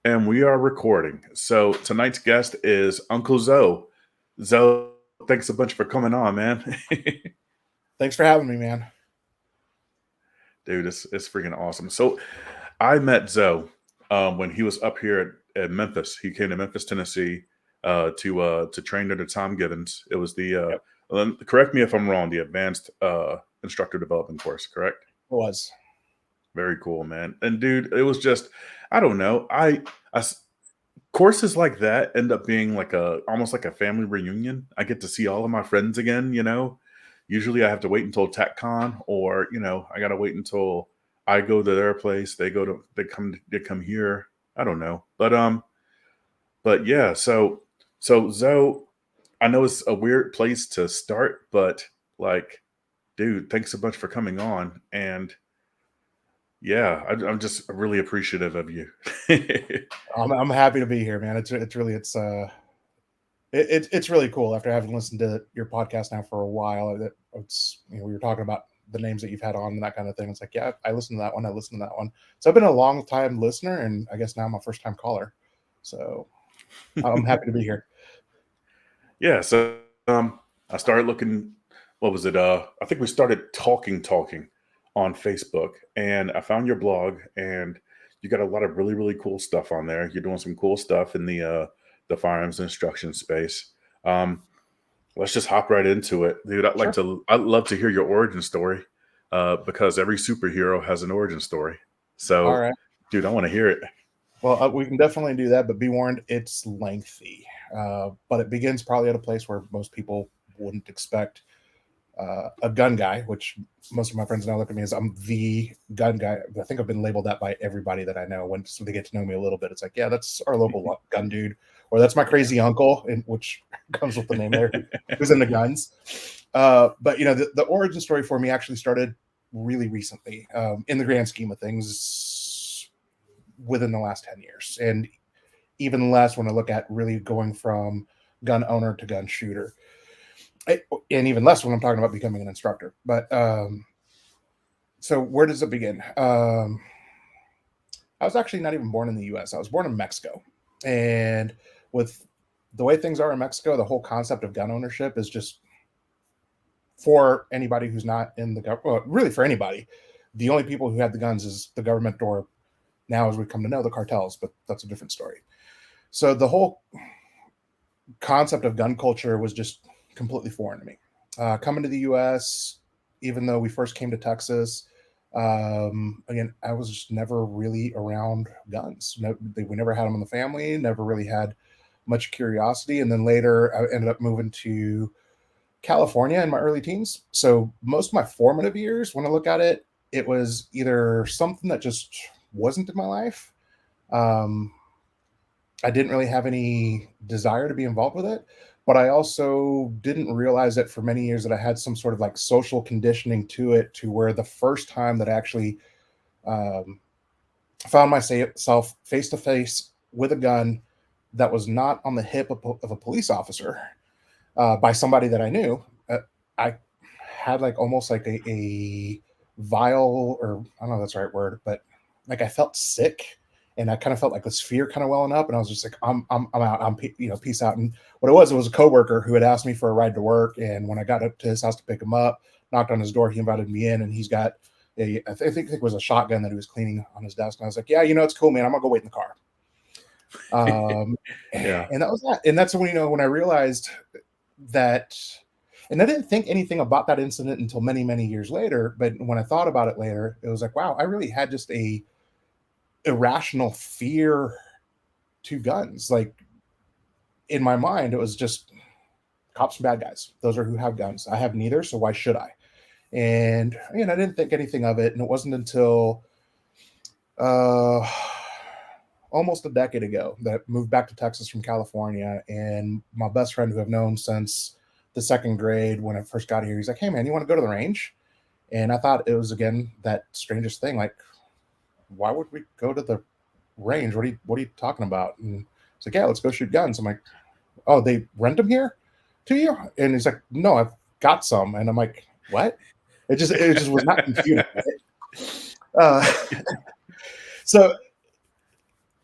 And we are recording. So tonight's guest is Uncle Zoe. Zoe, thanks a bunch for coming on, man. Thanks for having me, man. Dude, it's freaking awesome. So I met Zoe when he was up here at Memphis. He came to Memphis, Tennessee, to train under Tom Givens. It was the Yep, correct me if I'm wrong, the advanced instructor development course, correct? it was. Very cool, man. And dude, it was just I don't know. Courses like that end up being like a almost like a family reunion. I get to see all of my friends again. Usually I have to wait until TechCon or, I gotta wait until I go to their place, they come here. I don't know. But yeah, so Zoe, I know it's a weird place to start, but like, dude, thanks so much for coming on. And yeah, I'm just really appreciative of you. I'm happy to be here, man. It's really cool after having listened to your podcast now for a while. We were talking about the names that you've had on and that kind of thing. It's like, yeah, I listened to that one. I listened to that one. So I've been a long time listener, and I guess now I'm a first time caller. So I'm happy to be here. Yeah, so I started looking. What was it? I think we started talking on Facebook, and I found your blog, and you got a lot of really cool stuff on there. You're doing some cool stuff in the firearms instruction space. Um, let's just hop right into it, dude. Sure. I'd love to hear your origin story, because every superhero has an origin story. All So, right. dude, I want to hear it. Well, we can definitely do that, but be warned, it's lengthy. But it begins probably at a place where most people wouldn't expect. A gun guy, which most of my friends now look at me as I'm the gun guy. I think I've been labeled that by everybody that I know. When so they get to know me a little bit, it's like, yeah, that's our local gun dude, or that's my crazy uncle, which comes with the name there, who's into guns. But the origin story for me actually started really recently, in the grand scheme of things, within the last 10 years, and even less when I look at really going from gun owner to gun shooter, and even less when I'm talking about becoming an instructor. But so where does it begin? I was actually not even born in the U.S. I was born in Mexico, and with the way things are in Mexico, the whole concept of gun ownership is just for anybody who's not in the government. Well, really for anybody. The only people who have the guns is the government, or now, as we come to know, the cartels. But that's a different story. So the whole concept of gun culture was just completely foreign to me. Coming to the U.S., even though we first came to Texas, again, I was just never really around guns. No, we never had them in the family. Never really had much curiosity. And then later, I ended up moving to California in my early teens. So most of my formative years, when I look at it, it was either something that just wasn't in my life. Um, I didn't really have any desire to be involved with it, but I also didn't realize that for many years that I had some sort of like social conditioning to it, to where the first time that I actually um, found myself face to face with a gun that was not on the hip of a police officer, by somebody that I knew, I had like almost like a vile, or I don't know if that's the right word, but like I felt sick, and I kind of felt like this fear kind of welling up, and I was just like, I'm out, peace out. And what it was a coworker who had asked me for a ride to work, and when I got up to his house to pick him up, knocked on his door, he invited me in, and he's got I think it was a shotgun that he was cleaning on his desk, and I was like, yeah, it's cool, man. I'm gonna go wait in the car. Um, Yeah. and that was that. And that's when when I realized that, and I didn't think anything about that incident until many years later. But when I thought about it later, it was like, wow, I really had just a irrational fear to guns. Like in my mind, it was just cops and bad guys. Those are who have guns. I have neither, so why should I? And again, I didn't think anything of it. And it wasn't until uh, almost a decade ago that I moved back to Texas from California. And my best friend, who I've known since the second grade when I first got here, he's like, hey, man, you want to go to the range? And I thought it was, again, that strangest thing. Like, why would we go to the range? What are you talking about? And it's like, yeah, let's go shoot guns. I'm like, oh, they rent them here to you? And he's like, no, I've got some. And I'm like, what? It just was not computing. Right? Uh, so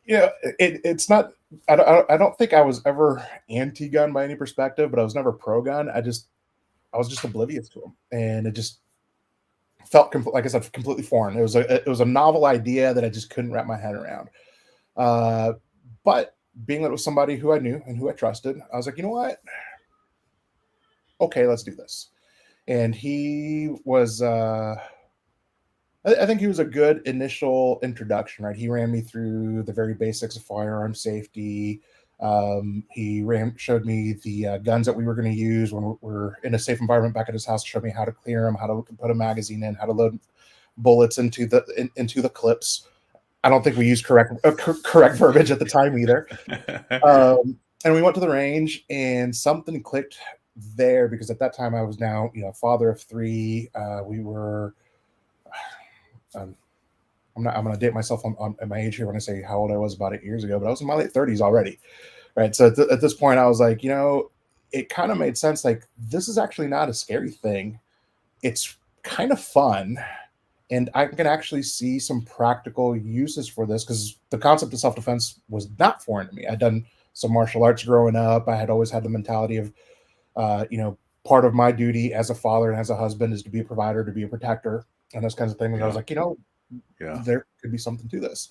It's not. I don't think I was ever anti-gun by any perspective, but I was never pro-gun. I was just oblivious to them, and it just felt like I said, completely foreign. It was a novel idea that I just couldn't wrap my head around. Uh, but being that it was somebody who I knew and who I trusted, I was like, you know what? Okay, let's do this. And he was. I think he was a good initial introduction, right? He ran me through the very basics of firearm safety. Showed me the guns that we were going to use when we're in a safe environment back at his house. Showed me how to clear them, how to put a magazine in, how to load bullets into the clips. I don't think we used correct verbiage at the time either. And we went to the range, and something clicked there because at that time I was now father of three. We were. I'm going to date myself on my age here when I say how old I was about 8 years ago, but I was in my late 30s already, right? So at this point, I was like, it kind of made sense. Like, this is actually not a scary thing. It's kind of fun, and I can actually see some practical uses for this because the concept of self-defense was not foreign to me. I'd done some martial arts growing up. I had always had the mentality of, part of my duty as a father and as a husband is to be a provider, to be a protector, and those kinds of things. And I was like, there could be something to this.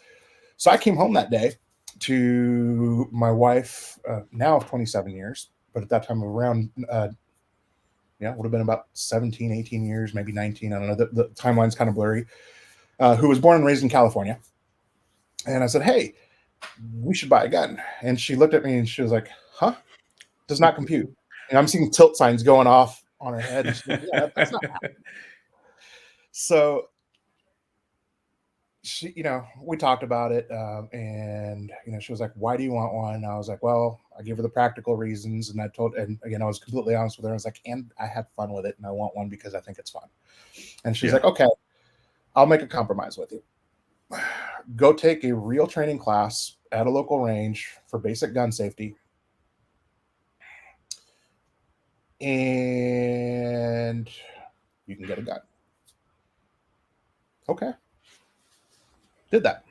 So I came home that day to my wife, now of 27 years, but at that time around, it would have been about 17, 18 years, maybe 19. I don't know. The timeline's kind of blurry. Who was born and raised in California. And I said, hey, we should buy a gun. And she looked at me and she was like, huh? Does not compute. And I'm seeing tilt signs going off on her head. And she's like, yeah, that's not happening. So she, we talked about it, and she was like, "Why do you want one?" And I was like, "Well, I gave her the practical reasons," and and again, I was completely honest with her. I was like, "And I had fun with it, and I want one because I think it's fun." And she's like, "Okay, I'll make a compromise with you. Go take a real training class at a local range for basic gun safety, and you can get a gun." Okay. Did that.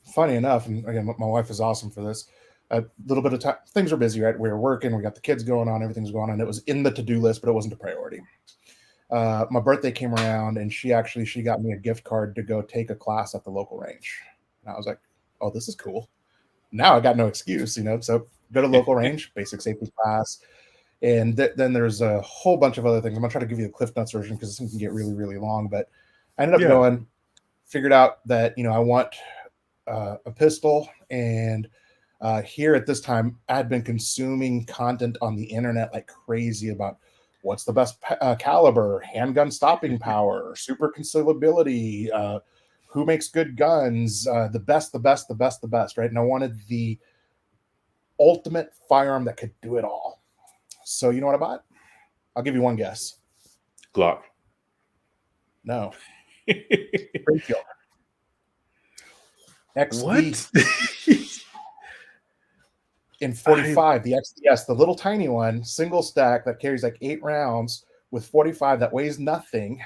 Funny enough, and again, my wife is awesome for this. A little bit of time, things were busy, right? We were working, we got the kids going on, everything's going on. It was in the to-do list, but it wasn't a priority. My birthday came around, and she got me a gift card to go take a class at the local range. And I was like, "Oh, this is cool." Now I got no excuse, So go to local range, basic safety class, and then there's a whole bunch of other things. I'm gonna try to give you the Cliff Notes version because this thing can get really, really long. But I ended up going, figured out that I want a pistol, and here at this time, I had been consuming content on the internet like crazy about what's the best caliber, handgun stopping power, super concealability, who makes good guns, the best, right? And I wanted the ultimate firearm that could do it all. So you know what I bought? I'll give you one guess. Glock. No. Springfield. XD. What? In 45, the XDS, the little tiny one, single stack that carries like 8 rounds with 45 that weighs nothing,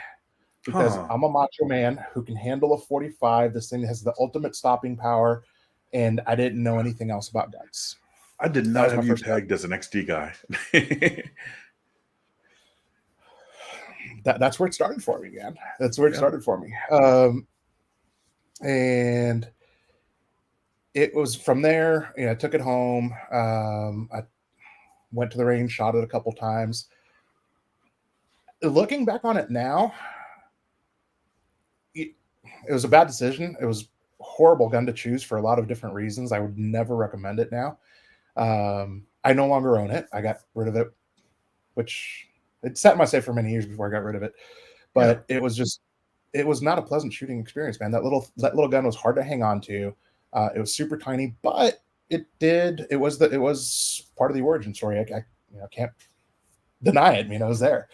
because I'm a macho man who can handle a 45. This thing has the ultimate stopping power, and I didn't know anything else about guns. I did not have you pegged as an XD guy. That's where it started for me, man. That's where it started for me. And it was from there, I took it home. I went to the range, shot it a couple times. Looking back on it now, it was a bad decision. It was a horrible gun to choose for a lot of different reasons. I would never recommend it now. I no longer own it. I got rid of it, which it sat in my safe for many years before I got rid of it. But it was not a pleasant shooting experience, man. That little gun was hard to hang on to. It was super tiny, but it was part of the origin story. I can't deny it. It was there.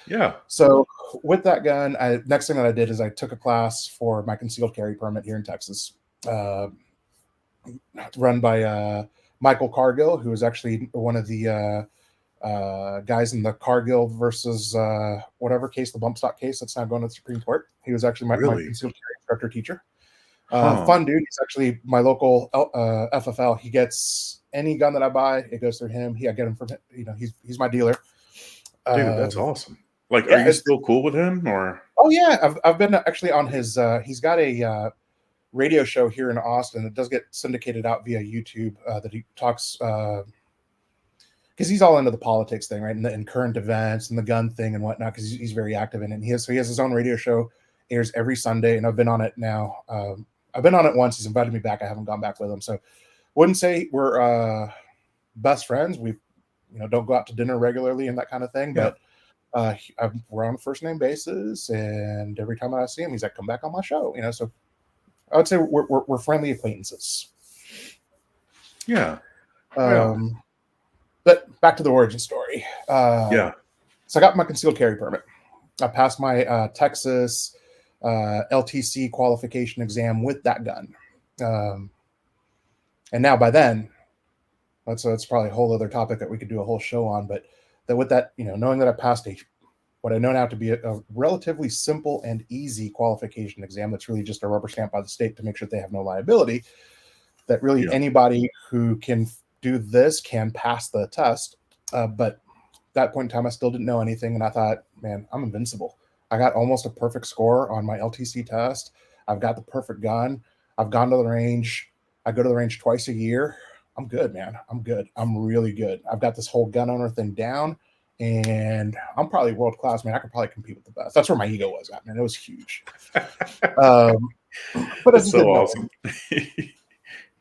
Yeah. So with that gun, next thing that I did is I took a class for my concealed carry permit here in Texas, run by Michael Cargill, who is actually one of the guys in the Cargill versus whatever case, the bump stock case that's now going to the Supreme Court. He was actually my concealed carry instructor teacher. Huh. Fun dude. He's actually my local FFL. He gets any gun that I buy, it goes through him. I get him from, he's my dealer. Dude, that's Um, awesome. Like, are yeah, you still cool with him or? oh yeah, I've been actually on his. He's got a radio show here in Austin. It does get syndicated out via YouTube. That he talks because he's all into the politics thing, right, and current events and the gun thing and whatnot. Because he's very active in it. And he has his own radio show, airs every Sunday, and I've been on it now. I've been on it once. He's invited me back. I haven't gone back with him, so wouldn't say we're best friends. We don't go out to dinner regularly and that kind of thing, Yeah. but we're on a first name basis, and every time I see him, he's like, "Come back on my show," So I would say we're friendly acquaintances. Yeah. Right on. But back to the origin story. Yeah. So I got my concealed carry permit. I passed my Texas LTC qualification exam with that gun, and now by then, that's probably a whole other topic that we could do a whole show on. But that with that, knowing that I passed what I know now to be a relatively simple and easy qualification exam that's really just a rubber stamp by the state to make sure they have no liability, that really Yeah. anybody who can do this can pass the test. But at that point in time, I still didn't know anything. And I thought, man, I'm invincible. I got almost a perfect score on my LTC test. I've got the perfect gun. I've gone to the range. I go to the range twice a year. I'm good, man. I'm good. I'm really good. I've got this whole gun owner thing down, and I'm probably world class, man. I could probably compete with the best. That's where my ego was at, man. It was huge. But I That's just so didn't know. awesome.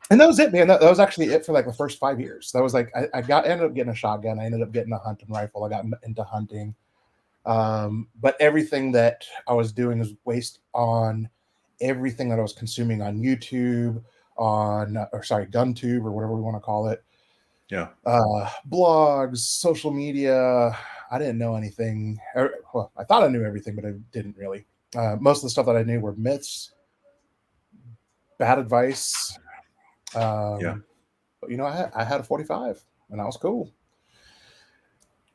And that was it, man. That was actually it for like the first 5 years. That was like ended up getting a shotgun. I ended up getting a hunting rifle. I got into hunting. But everything that I was doing was based on everything that I was consuming on YouTube, GunTube or whatever we want to call it. Yeah. Blogs, social media. I didn't know anything. Well, I thought I knew everything, but I didn't really. Most of the stuff that I knew were myths, bad advice. Yeah. But I had a 45, and that was cool.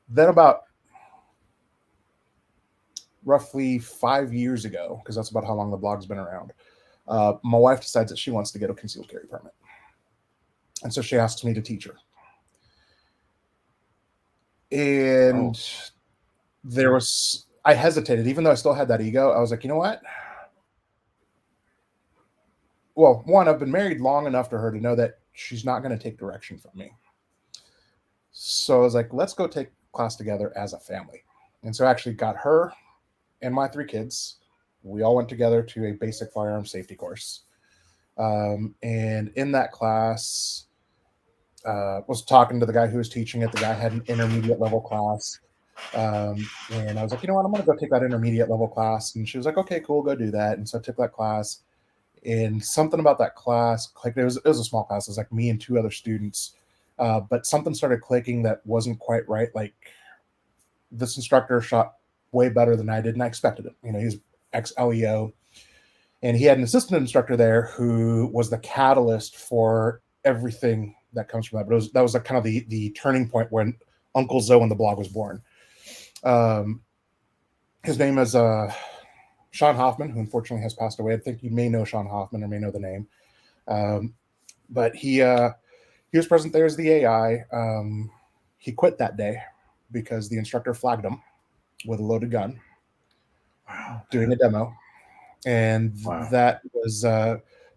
Then about roughly 5 years ago, because that's about how long the blog's been around, my wife decides that she wants to get a concealed carry permit. And so she asks me to teach her. And I hesitated, even though I still had that ego. I was like, you know what? Well, one, I've been married long enough to her to know that she's not going to take direction from me. So I was like, let's go take class together as a family. And so I actually got her and my 3 kids. We all went together to a basic firearm safety course. And in that class, was talking to the guy who was teaching it. The guy had an intermediate level class. And I was like, you know what, I'm going to go take that intermediate level class. And she was like, okay, cool, go do that. And so I took that class. And something about that class, like it was a small class. It was like me and 2 other students. But something started clicking that wasn't quite right. Like this instructor shot way better than I did, and I expected it. He was ex-LEO, and he had an assistant instructor there who was the catalyst for everything that comes from that. But that was like kind of the turning point when Uncle Zoe and the blog was born. His name is Sean Hoffman, who unfortunately has passed away. I think you may know Sean Hoffman or may know the name. But he was present there as the AI. He quit that day because the instructor flagged him with a loaded gun. Wow. Doing a demo. And Wow. that was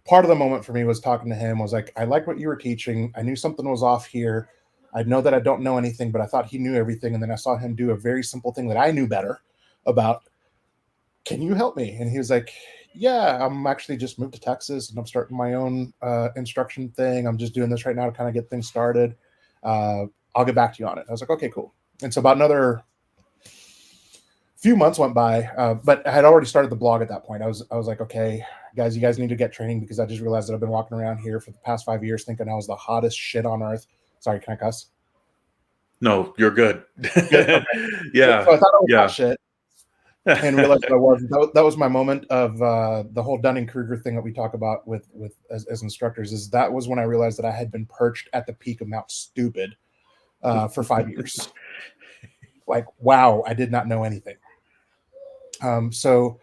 part of the moment for me. Was talking to him, was like, I like what you were teaching. I knew something was off here. I know that I don't know anything, but I thought he knew everything. And then I saw him do a very simple thing that I knew better about. Can you help me? And he was like, yeah, I'm actually just moved to Texas and I'm starting my own instruction thing. I'm just doing this right now to kind of get things started. I'll get back to you on it. I was like, okay, cool. And so about another few months went by, but I had already started the blog at that point. I was like, okay, guys, you guys need to get training, because I just realized that I've been walking around here for the past 5 years thinking I was the hottest shit on earth. Sorry, can I cuss? No, you're good. Good. Okay. Yeah. So I thought I was Yeah. hot shit, and realized that I wasn't. That was my moment of the whole Dunning-Kruger thing that we talk about with as instructors. Is that was when I realized that I had been perched at the peak of Mount Stupid for 5 years. Like, wow, I did not know anything. So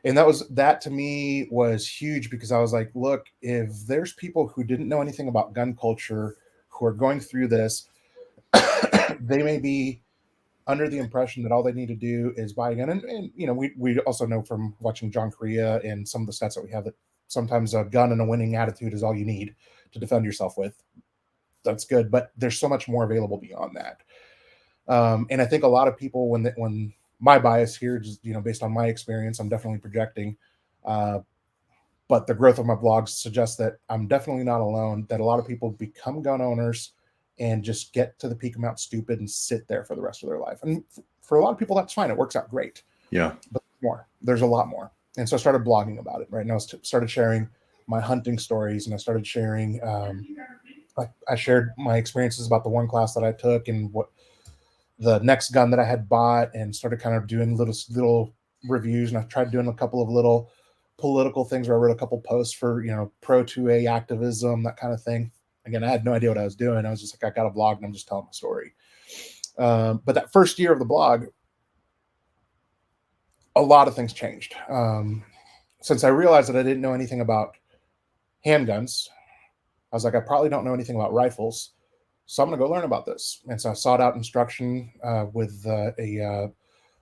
And that to me was huge, because I was like, look, if there's people who didn't know anything about gun culture who are going through this, they may be under the impression that all they need to do is buy a gun. And you know, we also know from watching John Korea and some of the stats that we have that sometimes a gun and a winning attitude is all you need to defend yourself with. That's good, but there's so much more available beyond that. And I think a lot of people, when my bias here, just, you know, based on my experience, I'm definitely projecting, uh, but the growth of my blogs suggests that I'm definitely not alone. That a lot of people become gun owners and just get to the peak amount stupid and sit there for the rest of their life. And for a lot of people, that's fine. It works out great. Yeah. But there's a lot more. And so I started blogging about it. Right. And I started sharing my hunting stories, and I started sharing. I shared my experiences about the one class that I took and what the next gun that I had bought, and started kind of doing little reviews. And I tried doing a couple of little political things where I wrote a couple posts for, you know, pro 2A activism, that kind of thing. Again, I had no idea what I was doing. I was just like, I got a blog and I'm just telling my story. But that first year of the blog, a lot of things changed. Since I realized that I didn't know anything about handguns, I was like, I probably don't know anything about rifles. So I'm going to go learn about this. And so I sought out instruction with a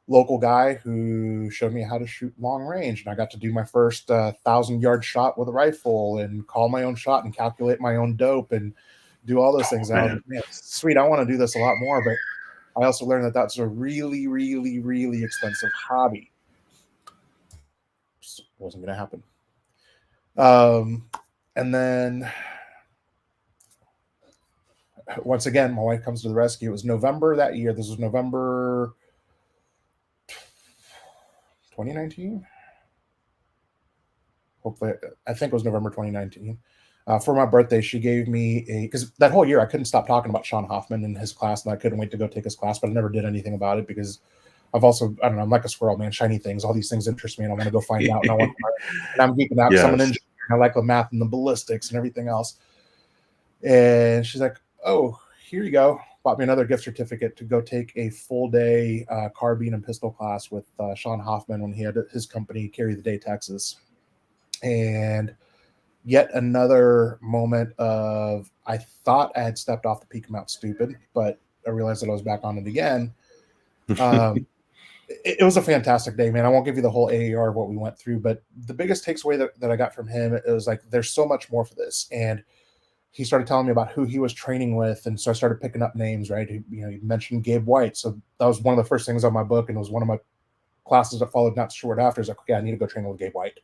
local guy who showed me how to shoot long range. And I got to do my first 1,000-yard shot with a rifle, and call my own shot and calculate my own dope and do all those things. And I was like, man, sweet, I want to do this a lot more. But I also learned that that's a really, really, really expensive hobby. Just wasn't going to happen. And then once again, my wife comes to the rescue. It was November that year. This was November 2019. Hopefully, I think it was November 2019. For my birthday, she gave me because that whole year I couldn't stop talking about Sean Hoffman and his class, and I couldn't wait to go take his class, but I never did anything about it because I don't know, I'm like a squirrel, man, shiny things. All these things interest me, and I want to go find out. And I'm geeking out because I'm an engineer. I like the math and the ballistics and everything else. And she's like, oh, here you go. Bought me another gift certificate to go take a full day carbine and pistol class with Sean Hoffman when he had his company Carry the Day, Texas. And yet another moment of, I thought I had stepped off the peak amount stupid, but I realized that I was back on it again. It was a fantastic day, man. I won't give you the whole AAR of what we went through, but the biggest takeaway that I got from him, it was like, there's so much more for this. And he started telling me about who he was training with. And so I started picking up names, right? He mentioned Gabe White. So that was one of the first things on my book. And it was one of my classes that followed not short after. Is like, okay, I need to go train with Gabe White.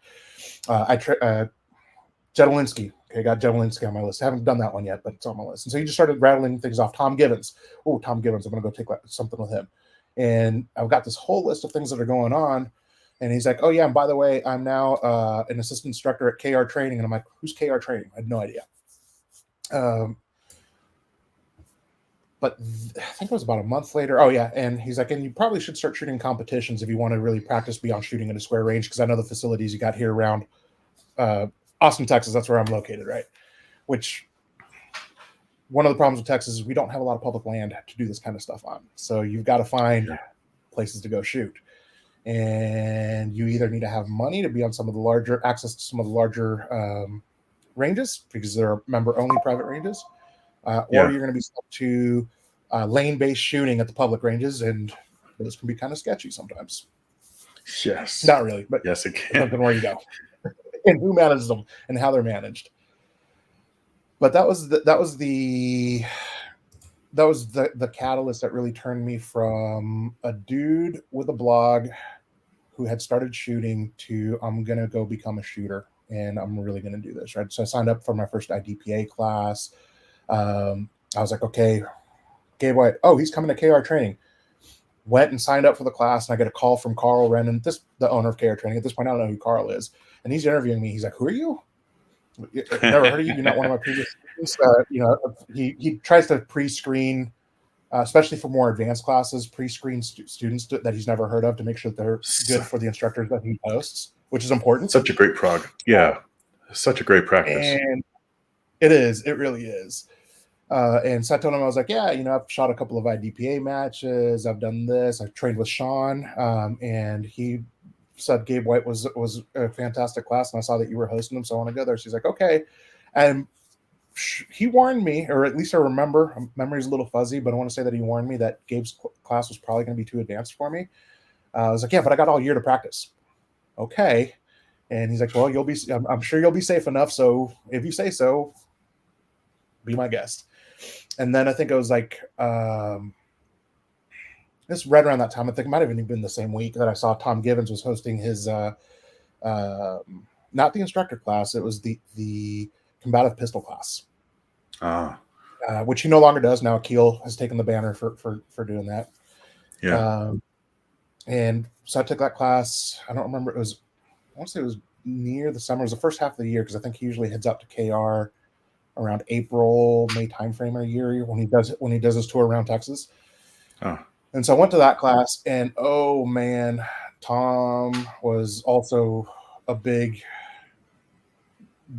Jedelinsky. Okay, got Jedelinsky on my list. I haven't done that one yet, but it's on my list. And so he just started rattling things off. Tom Givens. Oh, Tom Givens. I'm going to go take something with him. And I've got this whole list of things that are going on. And he's like, oh, yeah, and by the way, I'm now an assistant instructor at KR Training. And I'm like, who's KR Training? I had no idea. But I think it was about a month later. Oh, yeah. And he's like, and you probably should start shooting competitions if you want to really practice beyond shooting at a square range, because I know the facilities you got here around Austin, Texas. That's where I'm located, right? Which, one of the problems with Texas is we don't have a lot of public land to do this kind of stuff on. So you've got to find places to go shoot. And you either need to have money to be on access to some of the larger ranges, because they're member-only private ranges, or you're going to be stuck to lane-based shooting at the public ranges, and those can be kind of sketchy sometimes. Yes. Not really, but yes, it can. Depends on where you go and who manages them and how they're managed. But that was the catalyst that really turned me from a dude with a blog who had started shooting to, I'm going to go become a shooter, and I'm really going to do this, right? So I signed up for my first IDPA class. I was like, okay, Gabe White, oh, he's coming to KR Training. Went and signed up for the class, and I get a call from Carl Rennan, the owner of KR Training. At this point, I don't know who Carl is. And he's interviewing me. He's like, who are you? Never heard of you. You're not one of my previous students. He tries to pre-screen, especially for more advanced classes, pre-screen students that he's never heard of to make sure that they're good for the instructors that he posts, which is important. Such a great Yeah. Such a great practice. And it is. It really is. And so I told him, I was like, yeah, I've shot a couple of IDPA matches. I've done this. I've trained with Sean. And he said Gabe White was a fantastic class, and I saw that you were hosting them, so I want to go there." She's like, "Okay," and he warned me, or at least I remember. Memory's a little fuzzy, but I want to say that he warned me that Gabe's class was probably going to be too advanced for me. I was like, "Yeah, but I got all year to practice." Okay, and he's like, "Well, you'll be. I'm sure you'll be safe enough. So if you say so, be my guest." And then I think it was like this right around that time. I think it might have even been the same week that I saw Tom Givens was hosting his not the instructor class. It was the combative pistol class, which he no longer does now. Keel has taken the banner for doing that. Yeah. And so I took that class. I don't remember. I want to say it was near the summer. It was the first half of the year because I think he usually heads out to KR around April, May timeframe a year when he does his tour around Texas. And so I went to that class, and oh man, Tom was also a big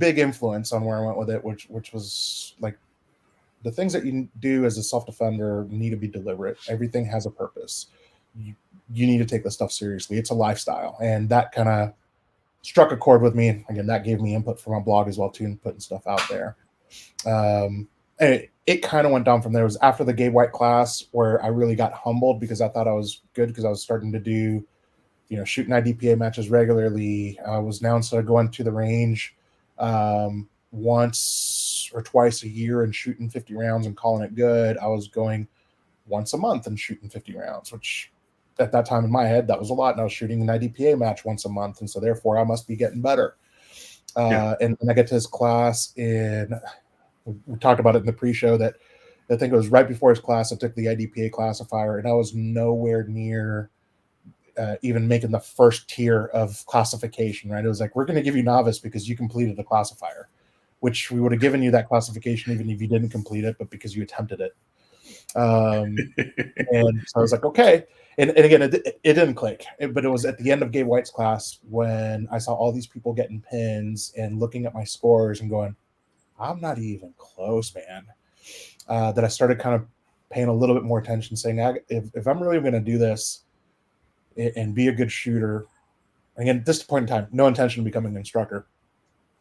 influence on where I went with it, which was like the things that you do as a self-defender need to be deliberate. Everything has a purpose. You need to take this stuff seriously. It's a lifestyle, and that kind of struck a chord with me. And again, that gave me input for my blog as well too, and putting stuff out there. And it kind of went down from there. It was after the Gabe White class where I really got humbled because I thought I was good because I was starting to do, shooting IDPA matches regularly. I was now, instead of going to the range once or twice a year and shooting 50 rounds and calling it good, I was going once a month and shooting 50 rounds, which at that time in my head, that was a lot. And I was shooting an IDPA match once a month. And so therefore I must be getting better. And when I get to this class we talked about it in the pre-show that I think it was right before his class, I took the IDPA classifier, and I was nowhere near even making the first tier of classification, right? It was like, we're going to give you novice because you completed the classifier, which we would have given you that classification even if you didn't complete it, but because you attempted it. And so I was like, okay. And again, it didn't click, but it was at the end of Gabe White's class when I saw all these people getting pins and looking at my scores and going, I'm not even close, man. That I started kind of paying a little bit more attention, saying, if I'm really going to do this and be a good shooter, again, at this point in time, no intention of becoming an instructor,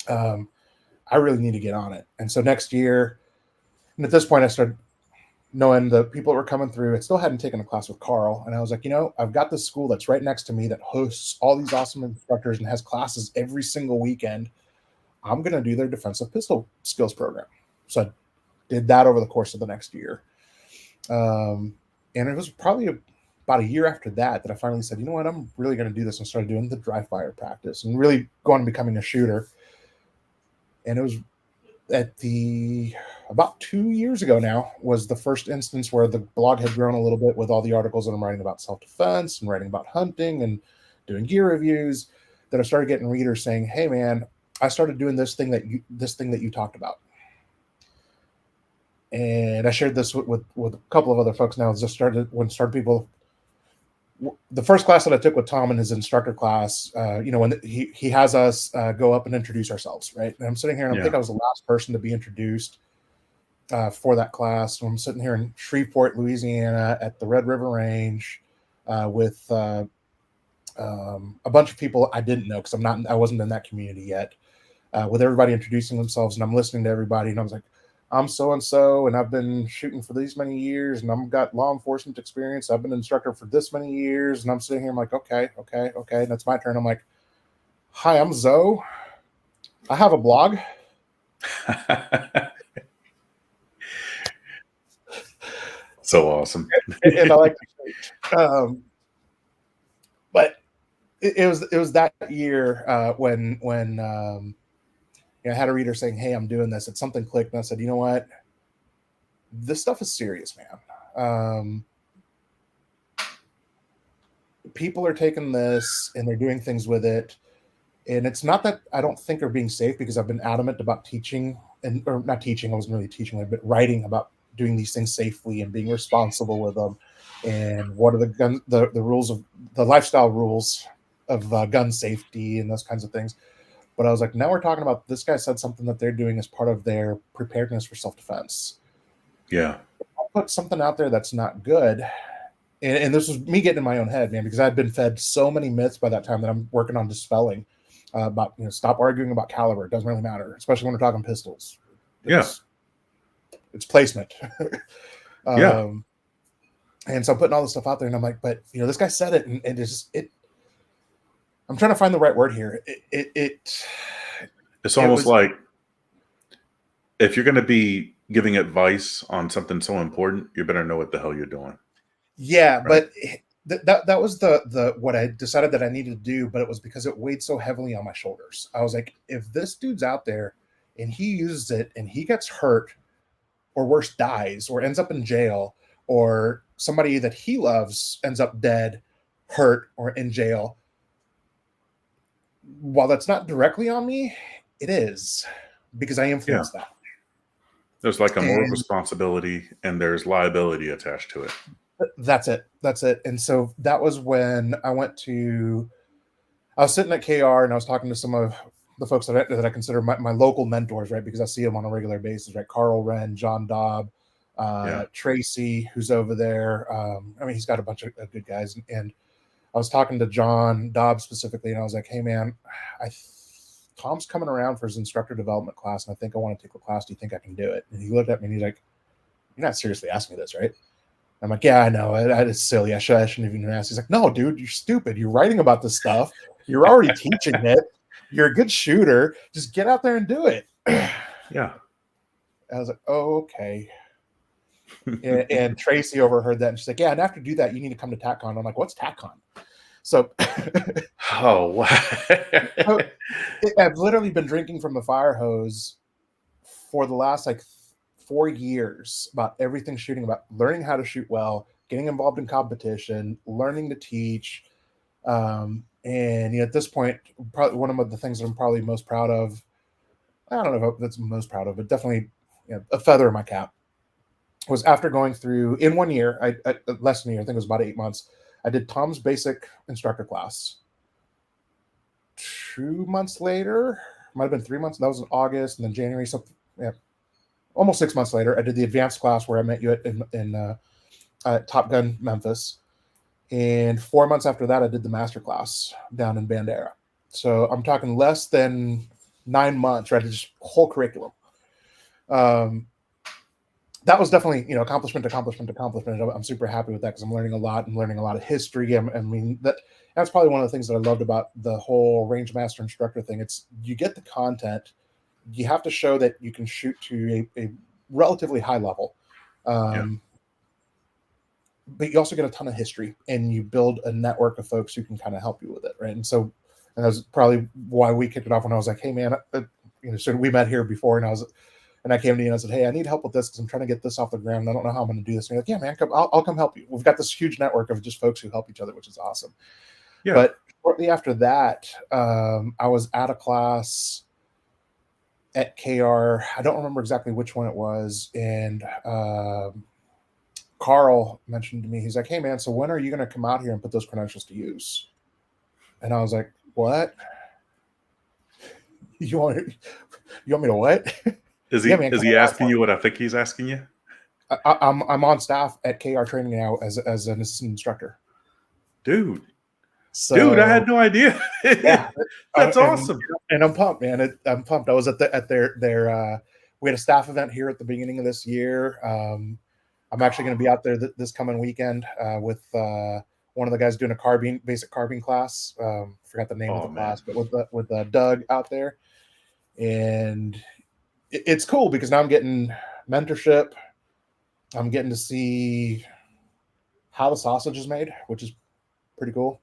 I really need to get on it. And so next year, and at this point, I started knowing the people that were coming through. I still hadn't taken a class with Carl. And I was like, I've got this school that's right next to me that hosts all these awesome instructors and has classes every single weekend. I'm going to do their defensive pistol skills program. So I did that over the course of the next year. And it was probably about a year after that I finally said, you know what, I'm really going to do this, and started doing the dry fire practice and really going and becoming a shooter. And it was about 2 years ago now was the first instance where the blog had grown a little bit with all the articles that I'm writing about self-defense and writing about hunting and doing gear reviews, that I started getting readers saying, hey man, I started doing this thing that you talked about. And I shared this with a couple of other folks now. The first class that I took with Tom in his instructor class, when he has us go up and introduce ourselves, right? And I'm sitting here, and I think I was the last person to be introduced for that class. And I'm sitting here in Shreveport, Louisiana, at the Red River Range with a bunch of people I didn't know because I wasn't in that community yet. With everybody introducing themselves, and I'm listening to everybody, and I was like, I'm so-and-so, and I've been shooting for these many years, and I've got law enforcement experience. I've been an instructor for this many years, and I'm sitting here, I'm like, okay. And it's my turn. I'm like, hi, I'm Zoe. I have a blog. So awesome. And I like to shoot. But it was that year when I had a reader saying, hey, I'm doing this. It's something clicked, and I said, you know what? This stuff is serious, man. People are taking this and they're doing things with it. And it's not that I don't think they're being safe, because I've been adamant about teaching, or not teaching, I wasn't really teaching, but writing about doing these things safely and being responsible with them. And what are the rules of the lifestyle rules of gun safety and those kinds of things. But I was like, now we're talking about, this guy said something that they're doing as part of their preparedness for self-defense. Yeah. If I put something out there that's not good, and this was me getting in my own head, man, because I'd been fed so many myths by that time that I'm working on dispelling about, stop arguing about caliber. It doesn't really matter, especially when we're talking pistols. Yeah. It's placement. Yeah. And so I'm putting all this stuff out there, and I'm like, but this guy said it, and it. I'm trying to find the right word here. It's almost like if you're going to be giving advice on something so important, you better know what the hell you're doing. Yeah, Right? but that was the what I decided that I needed to do, but it was because it weighed so heavily on my shoulders. I was like, if this dude's out there and he uses it and he gets hurt, or worse, dies, or ends up in jail, or somebody that he loves ends up dead, hurt, or in jail, while that's not directly on me, it is, because I Yeah. influence that. There's like a moral And responsibility and there's liability attached to it. that's it. And so that was when I was sitting at KR, and I was talking to some of the folks that I consider my local mentors, right? Because I see them on a regular basis, right? Carl Wren, John Dobb, Yeah. Tracy, who's over there. I mean, he's got a bunch of good guys. And I was talking to John Dobb specifically, and I was like, hey, man, Tom's coming around for his instructor development class, and I think I want to take the class. Do you think I can do it? And he looked at me and he's like, you're not seriously asking me this, right? I'm like, yeah, I know. That is silly. I shouldn't even ask. He's like, no, dude, you're stupid. You're writing about this stuff. You're already teaching it. You're a good shooter. Just get out there and do it. Yeah. I was like, oh, okay. and Tracy overheard that, and she's like, yeah, and after you do that, you need to come to TACCON. I'm like, what's TACCON? So, oh, wow. I've literally been drinking from the fire hose for the last 4 years about everything shooting, about learning how to shoot well, getting involved in competition, learning to teach. And at this point, probably one of the things that I'm probably most proud of, I don't know if that's most proud of, but definitely a feather in my cap, was after going through, in 1 year, I less than a year, I think it was about 8 months, I did Tom's basic instructor class. 2 months later, might have been 3 months, that was in August, and then January, something, almost 6 months later, I did the advanced class where I met you in TopGunMemphis. And 4 months after that, I did the master class down in Bandera. So I'm talking less than 9 months, right? Just whole curriculum. That was definitely, accomplishment. I'm super happy with that because I'm learning a lot. I'm learning a lot of history. I mean, that's probably one of the things that I loved about the whole range master instructor thing. It's, you get the content, you have to show that you can shoot to a relatively high level. But you also get a ton of history, and you build a network of folks who can kind of help you with it, right? And that's probably why we kicked it off when I was like, hey, man, so we met here before, and I came to you and I said, hey, I need help with this because I'm trying to get this off the ground. I don't know how I'm going to do this. And you're like, yeah, man, I'll come help you. We've got this huge network of just folks who help each other, which is awesome. Yeah. But shortly after that, I was at a class at KR. I don't remember exactly which one it was. And Carl mentioned to me, he's like, hey, man, so when are you going to come out here and put those credentials to use? And I was like, what? You want me to what? Is he asking you what I think he's asking you? I'm on staff at KR Training now as an assistant instructor. Dude, I had no idea. Yeah, that's awesome. And I'm pumped, man. I'm pumped. I was at their we had a staff event here at the beginning of this year. I'm actually going to be out there this coming weekend with one of the guys doing a basic carbine class. Forgot the name of the class, but with Doug out there. And it's cool because now I'm getting mentorship. I'm getting to see how the sausage is made, which is pretty cool.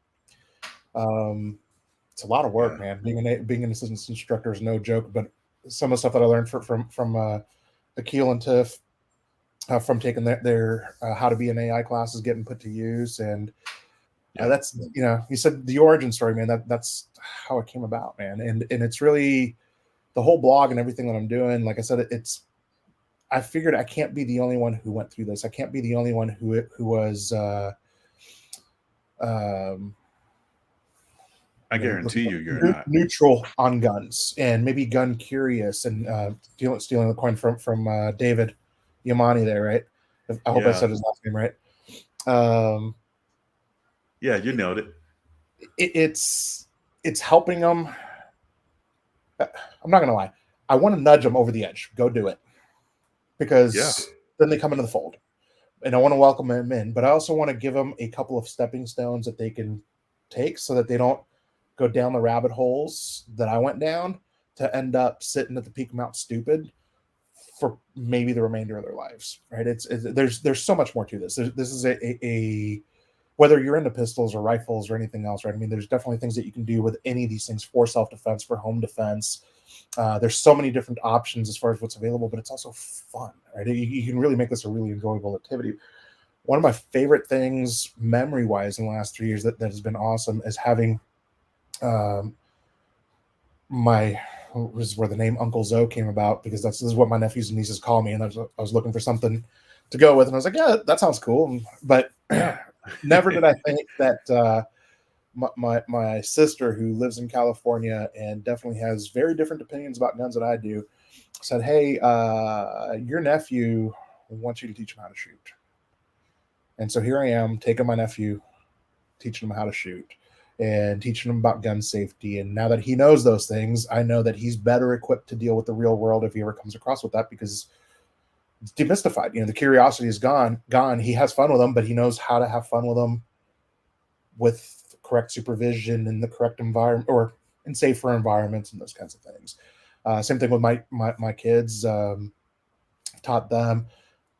It's a lot of work, man. Being an assistant instructor is no joke, but some of the stuff that I learned from Akil and Tiff, from taking their how to be an AI classes getting put to use. And that's, you said the origin story, man, that's how it came about, man. And it's really the whole blog and everything that I'm doing. Like I said, I figured I can't be the only one who went through this. I can't be the only one who was I guarantee you're not neutral on guns and maybe gun curious and stealing the coin from David Yamani there, right? I hope I said his last name right. Yeah, you nailed it. It's helping them. I'm not gonna lie. I want to nudge them over the edge. Go do it, Yeah. because then they come into the fold, and I want to welcome them in. But I also want to give them a couple of stepping stones that they can take, so that they don't go down the rabbit holes that I went down to end up sitting at the peak of Mount Stupid for maybe the remainder of their lives. Right? There's so much more to this. This is a whether you're into pistols or rifles or anything else, right? I mean, there's definitely things that you can do with any of these things for self-defense, for home defense. There's so many different options as far as what's available, but it's also fun, right? You can really make this a really enjoyable activity. One of my favorite things, memory-wise, in the last 3 years that has been awesome is having um, my this is where the name Uncle Zoe came about, because this is what my nephews and nieces call me, and I was looking for something to go with, and I was like, yeah, that sounds cool, but Yeah. never did I think that my sister, who lives in California and definitely has very different opinions about guns than I do, said, "Hey, your nephew wants you to teach him how to shoot." And so here I am, taking my nephew, teaching him how to shoot, and teaching him about gun safety. And now that he knows those things, I know that he's better equipped to deal with the real world if he ever comes across with that, because it's demystified. The curiosity is gone. He has fun with them, but he knows how to have fun with them with correct supervision in the correct environment, or in safer environments, and those kinds of things. Same thing with my kids. Taught them.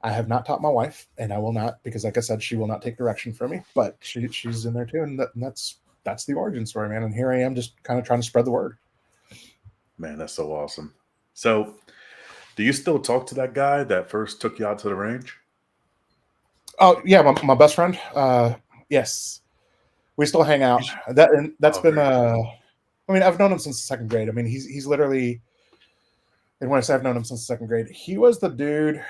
I have not taught my wife, and I will not, because, like I said, she will not take direction from me. But she's in there too, and that's the origin story, man. And here I am, just kind of trying to spread the word. Man, that's so awesome. So, do you still talk to that guy that first took you out to the range? Oh yeah, my best friend. Yes, we still hang out. He's That's oh, been. very cool. I mean, I've known him since the second grade. I mean, he's literally. And when I say I've known him since the second grade, he was the dude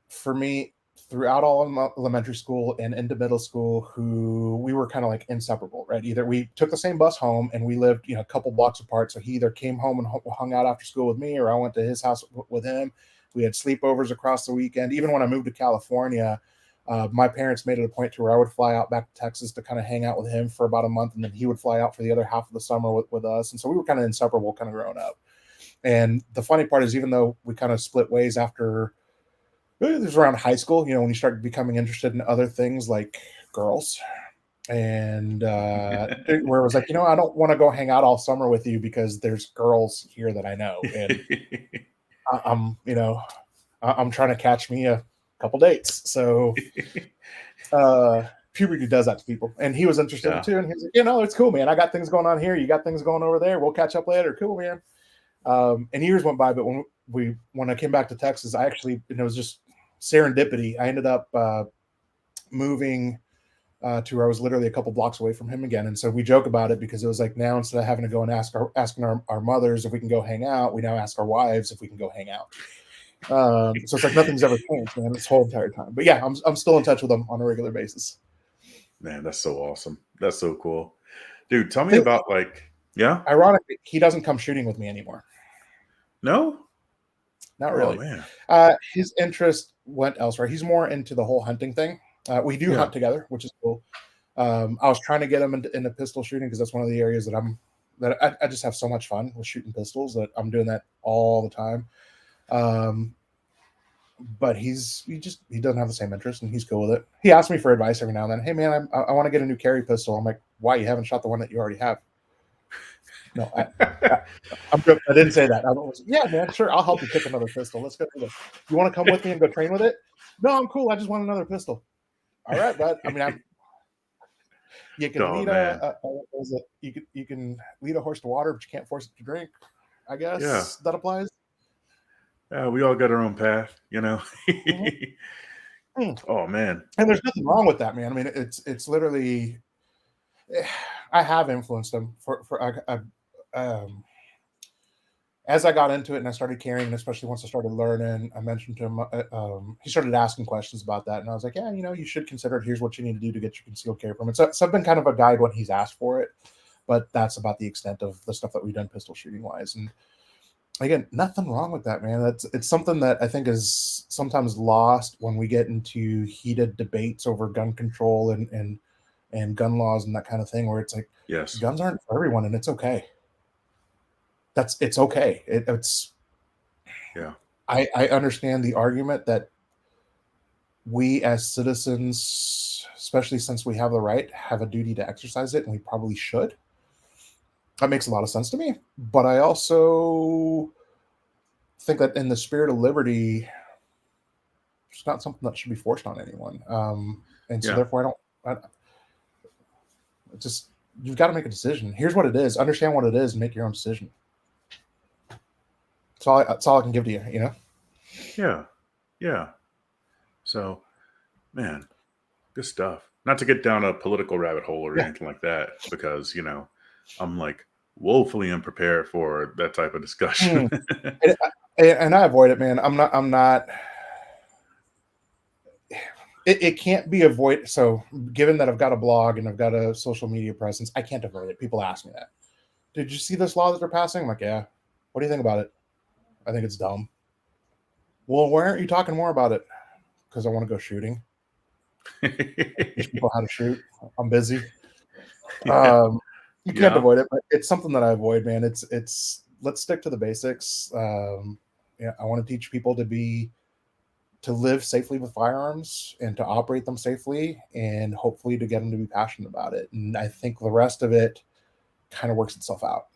for me throughout all of elementary school and into middle school, who we were kind of like inseparable, right? Either we took the same bus home, and we lived, a couple blocks apart. So he either came home and hung out after school with me, or I went to his house with him. We had sleepovers across the weekend. Even when I moved to California, my parents made it a point to where I would fly out back to Texas to kind of hang out with him for about a month, and then he would fly out for the other half of the summer with us. And so we were kind of inseparable, kind of growing up. And the funny part is, even though we kind of split ways after it was around high school, when you start becoming interested in other things like girls, and where it was like, I don't want to go hang out all summer with you because there's girls here that I know, and I'm trying to catch me a couple dates. So puberty does that to people, and he was interested in it Yeah. too. And he's like, it's cool, man. I got things going on here. You got things going over there. We'll catch up later. Cool, man. And years went by, but when I came back to Texas, I actually, and it was just serendipity. I ended up moving to where I was literally a couple blocks away from him again. And so we joke about it, because it was like, now instead of having to go and asking our mothers if we can go hang out, we now ask our wives if we can go hang out. So it's like nothing's ever changed, man, this whole entire time. But yeah, I'm still in touch with them on a regular basis. Man, that's so awesome. That's so cool. Dude, tell me Think, about like, yeah? ironically, he doesn't come shooting with me anymore. No? Not Oh really. man. His interest went elsewhere. He's more into the whole hunting thing. We do Yeah. hunt together, which is cool. I was trying to get him into pistol shooting, because that's one of the areas that I just have so much fun with shooting pistols, that I'm doing that all the time. But he doesn't have the same interest, and he's cool with it. He asks me for advice every now and then. Hey man, I want to get a new carry pistol. I'm like, why? You haven't shot the one that you already have? No, I'm joking. I didn't say that. I was, yeah, man, sure, I'll help you pick another pistol. Let's go do this. You want to come with me and go train with it? No, I'm cool. I just want another pistol. All right, but I mean, you can Oh lead man. you can lead a horse to water, but you can't force it to drink. I Yeah. guess that applies. Yeah, we all got our own path. Mm-hmm. Oh man. And there's nothing wrong with that, man. I mean, it's literally, I have influenced him as I got into it and I started carrying, and especially once I started learning, I mentioned to him, he started asking questions about that. And I was like, yeah, you should consider it. Here's what you need to do to get your concealed carry permit. So I've been kind of a guide when he's asked for it, but that's about the extent of the stuff that we've done pistol shooting wise. And again, nothing wrong with that, man. It's something that I think is sometimes lost when we get into heated debates over gun control and gun laws and that kind of thing, where it's like Yes. guns aren't for everyone, and it's okay. It's okay. It's Yeah. I understand the argument that we as citizens, especially since we have the right, have a duty to exercise it, and we probably should. That makes a lot of sense to me. But I also think that in the spirit of liberty, it's not something that should be forced on anyone. And so Yeah. therefore, just you've got to make a decision. Here's what it is. Understand what it is and make your own decision. That's all I can give to you. You know. Yeah. Yeah. So, man, good stuff. Not to get down a political rabbit hole or Yeah. anything like that, because, I'm like woefully unprepared for that type of discussion. Mm. And I avoid it, man. I'm not. I'm not. It can't be avoided. So, given that I've got a blog and I've got a social media presence, I can't avoid it. People ask me that. Did you see this law that they're passing? I'm like, yeah. What do you think about it? I think it's dumb. Well, why aren't you talking more about it? Because I want to go shooting. Teach people how to shoot. I'm busy. Yeah. You can't Yeah. avoid it, but it's something that I avoid, man. It's let's stick to the basics. Yeah, I want to teach people to live safely with firearms and to operate them safely, and hopefully to get them to be passionate about it. And I think the rest of it kind of works itself out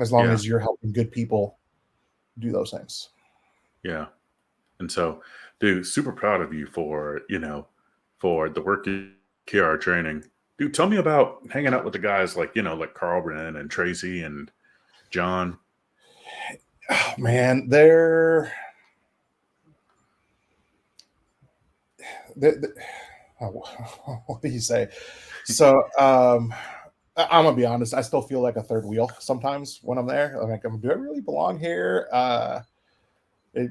as long Yeah. as you're helping good people do those things. Yeah. And so, dude, super proud of you for, for the work you are training. Dude, tell me about hanging out with the guys like, like Carl Bren and Tracy and John. Oh, man, they're oh, what do you say? So I'm gonna be honest. I still feel like a third wheel sometimes when I'm there. I'm like, do I really belong here? It,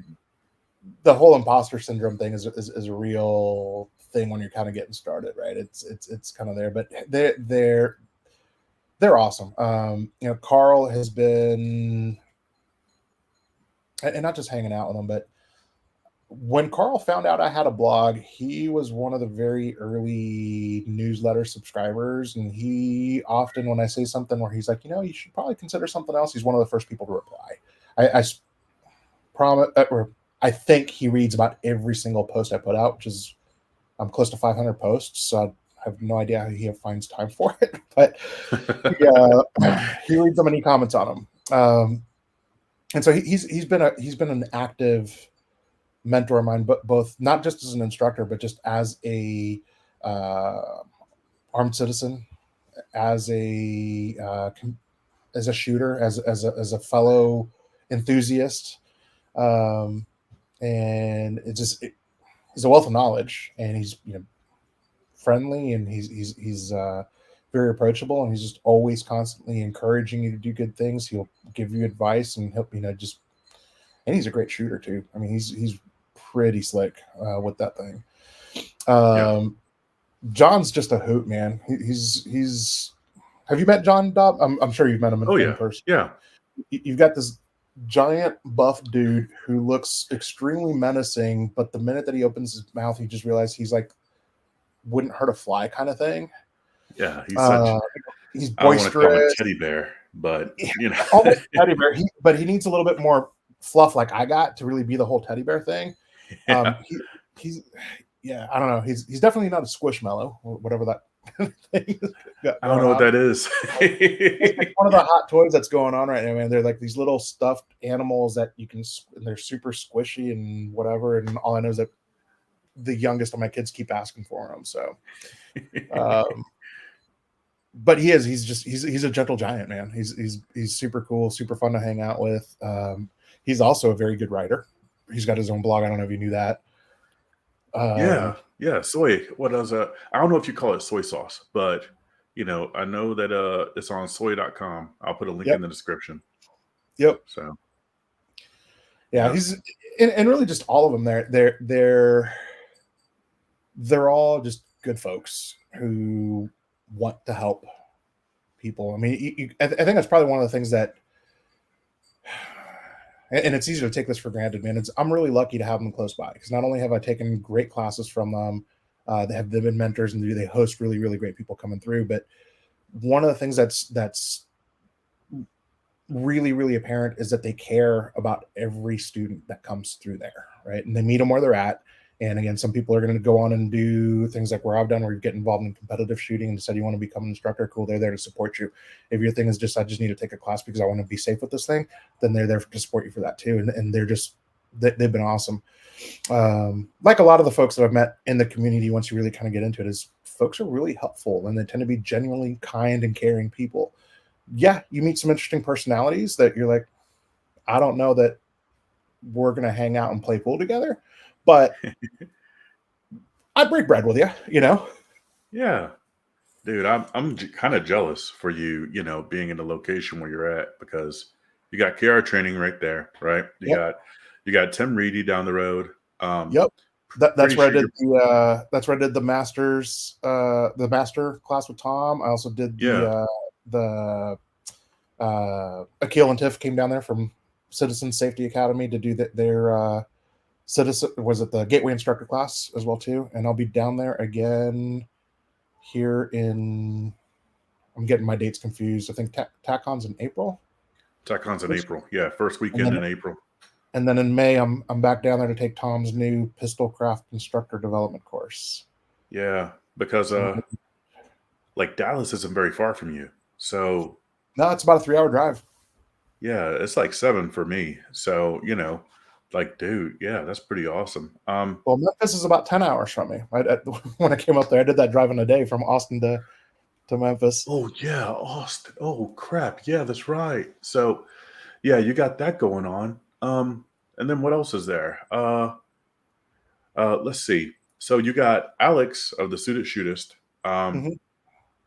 the whole imposter syndrome thing is a real thing when you're kind of getting started, right? It's kind of there, but they're awesome. Carl has been, and not just hanging out with them, but when Carl found out I had a blog, he was one of the very early newsletter subscribers. And he often, when I say something where he's like, you should probably consider something else, he's one of the first people to reply. I promise, or I think he reads about every single post I put out, which is I'm close to 500 posts. So I have no idea how he finds time for it, but he reads them and he comments on them. And so he's been an active mentor of mine, but both not just as an instructor, but just as a armed citizen, as a shooter, as a fellow enthusiast, and he's a wealth of knowledge, and he's friendly, and he's very approachable, and he's just always constantly encouraging you to do good things. He'll give you advice, and he'll just, and he's a great shooter too. I mean, he's pretty slick with that thing. Yeah. John's just a hoot, man. He's. Have you met John Dobb? I'm sure you've met him Oh, in yeah. person. Yeah. You've got this giant buff dude who looks extremely menacing, but the minute that he opens his mouth, you just realize he's like wouldn't hurt a fly kind of thing. Yeah. He's such, Uh, he's I don't want to call him a boisterous. teddy bear, but, Almost teddy bear. But he needs a little bit more fluff, like I got, to really be the whole teddy bear thing. yeah. He's yeah, I don't know. He's definitely not a squishmallow, or whatever that thing is I don't going know what on. that is. It's like one of the hot toys that's going on right now, man. They're like these little stuffed animals that you can, and they're super squishy and whatever. And all I know is that the youngest of my kids keep asking for them. So, um, but he's a gentle giant, man. He's super cool, super fun to hang out with. He's also a very good writer. He's got his own blog. I don't know if you knew that. Yeah. Yeah. Soy. What is I don't know if you call it soy sauce, but I know that it's on soy.com. I'll put a link Yep. in the description. Yep. So Yeah, yeah. he's and really just all of them. They're all just good folks who want to help people. I mean, I think that's probably one of the things that, and it's easy to take this for granted, man. I'm really lucky to have them close by, because not only have I taken great classes from them, They have been mentors, and they host really, really great people coming through. But one of the things that's really, really apparent is that they care about every student that comes through there, right? And they meet them where they're at. And again, some people are going to go on and do things like where I've done, where you get involved in competitive shooting and decide you want to become an instructor. Cool, they're there to support you. If your thing is just I just need to take a class because I want to be safe with this thing, then they're there to support you for that too. And they're just they've been awesome. Like a lot of the folks that I've met in the community, once you really kind of get into it, is folks are really helpful and they tend to be genuinely kind and caring people. Yeah, you meet some interesting personalities that you're like, I don't know that we're gonna hang out and play pool together, but I'd break bread with you, you know? Yeah. Dude, I'm kind of jealous for you, being in the location where you're at because you got KR training right there, right? Yep, You got Tim Reedy down the road. yep. Pretty That's where I sure did you're that's where I did the master class with Tom. I also did yeah, the Akil and Tiff came down there from Citizen Safety Academy to do their citizen was it the Gateway Instructor class as well too, and I'll be down there again here in. I'm getting my dates confused. I think TACON's in April, TechCon's in April. Yeah, first and weekend then in April. in May I'm back down there to take Tom's new pistol craft instructor development course. Yeah, because like Dallas isn't very far from you. So, No, it's about a 3 hour drive. yeah, it's like 7 for me. So, like dude, yeah, that's pretty awesome. Well, Memphis is about 10 hours from me. When I came up there, I did that driving a day from Austin to Memphis. Oh yeah, Austin. Oh crap. Yeah, that's right. So, yeah, you got that going on. And then what else is there? Let's see. So you got Alex of the Student Shootist. Um, Mhm.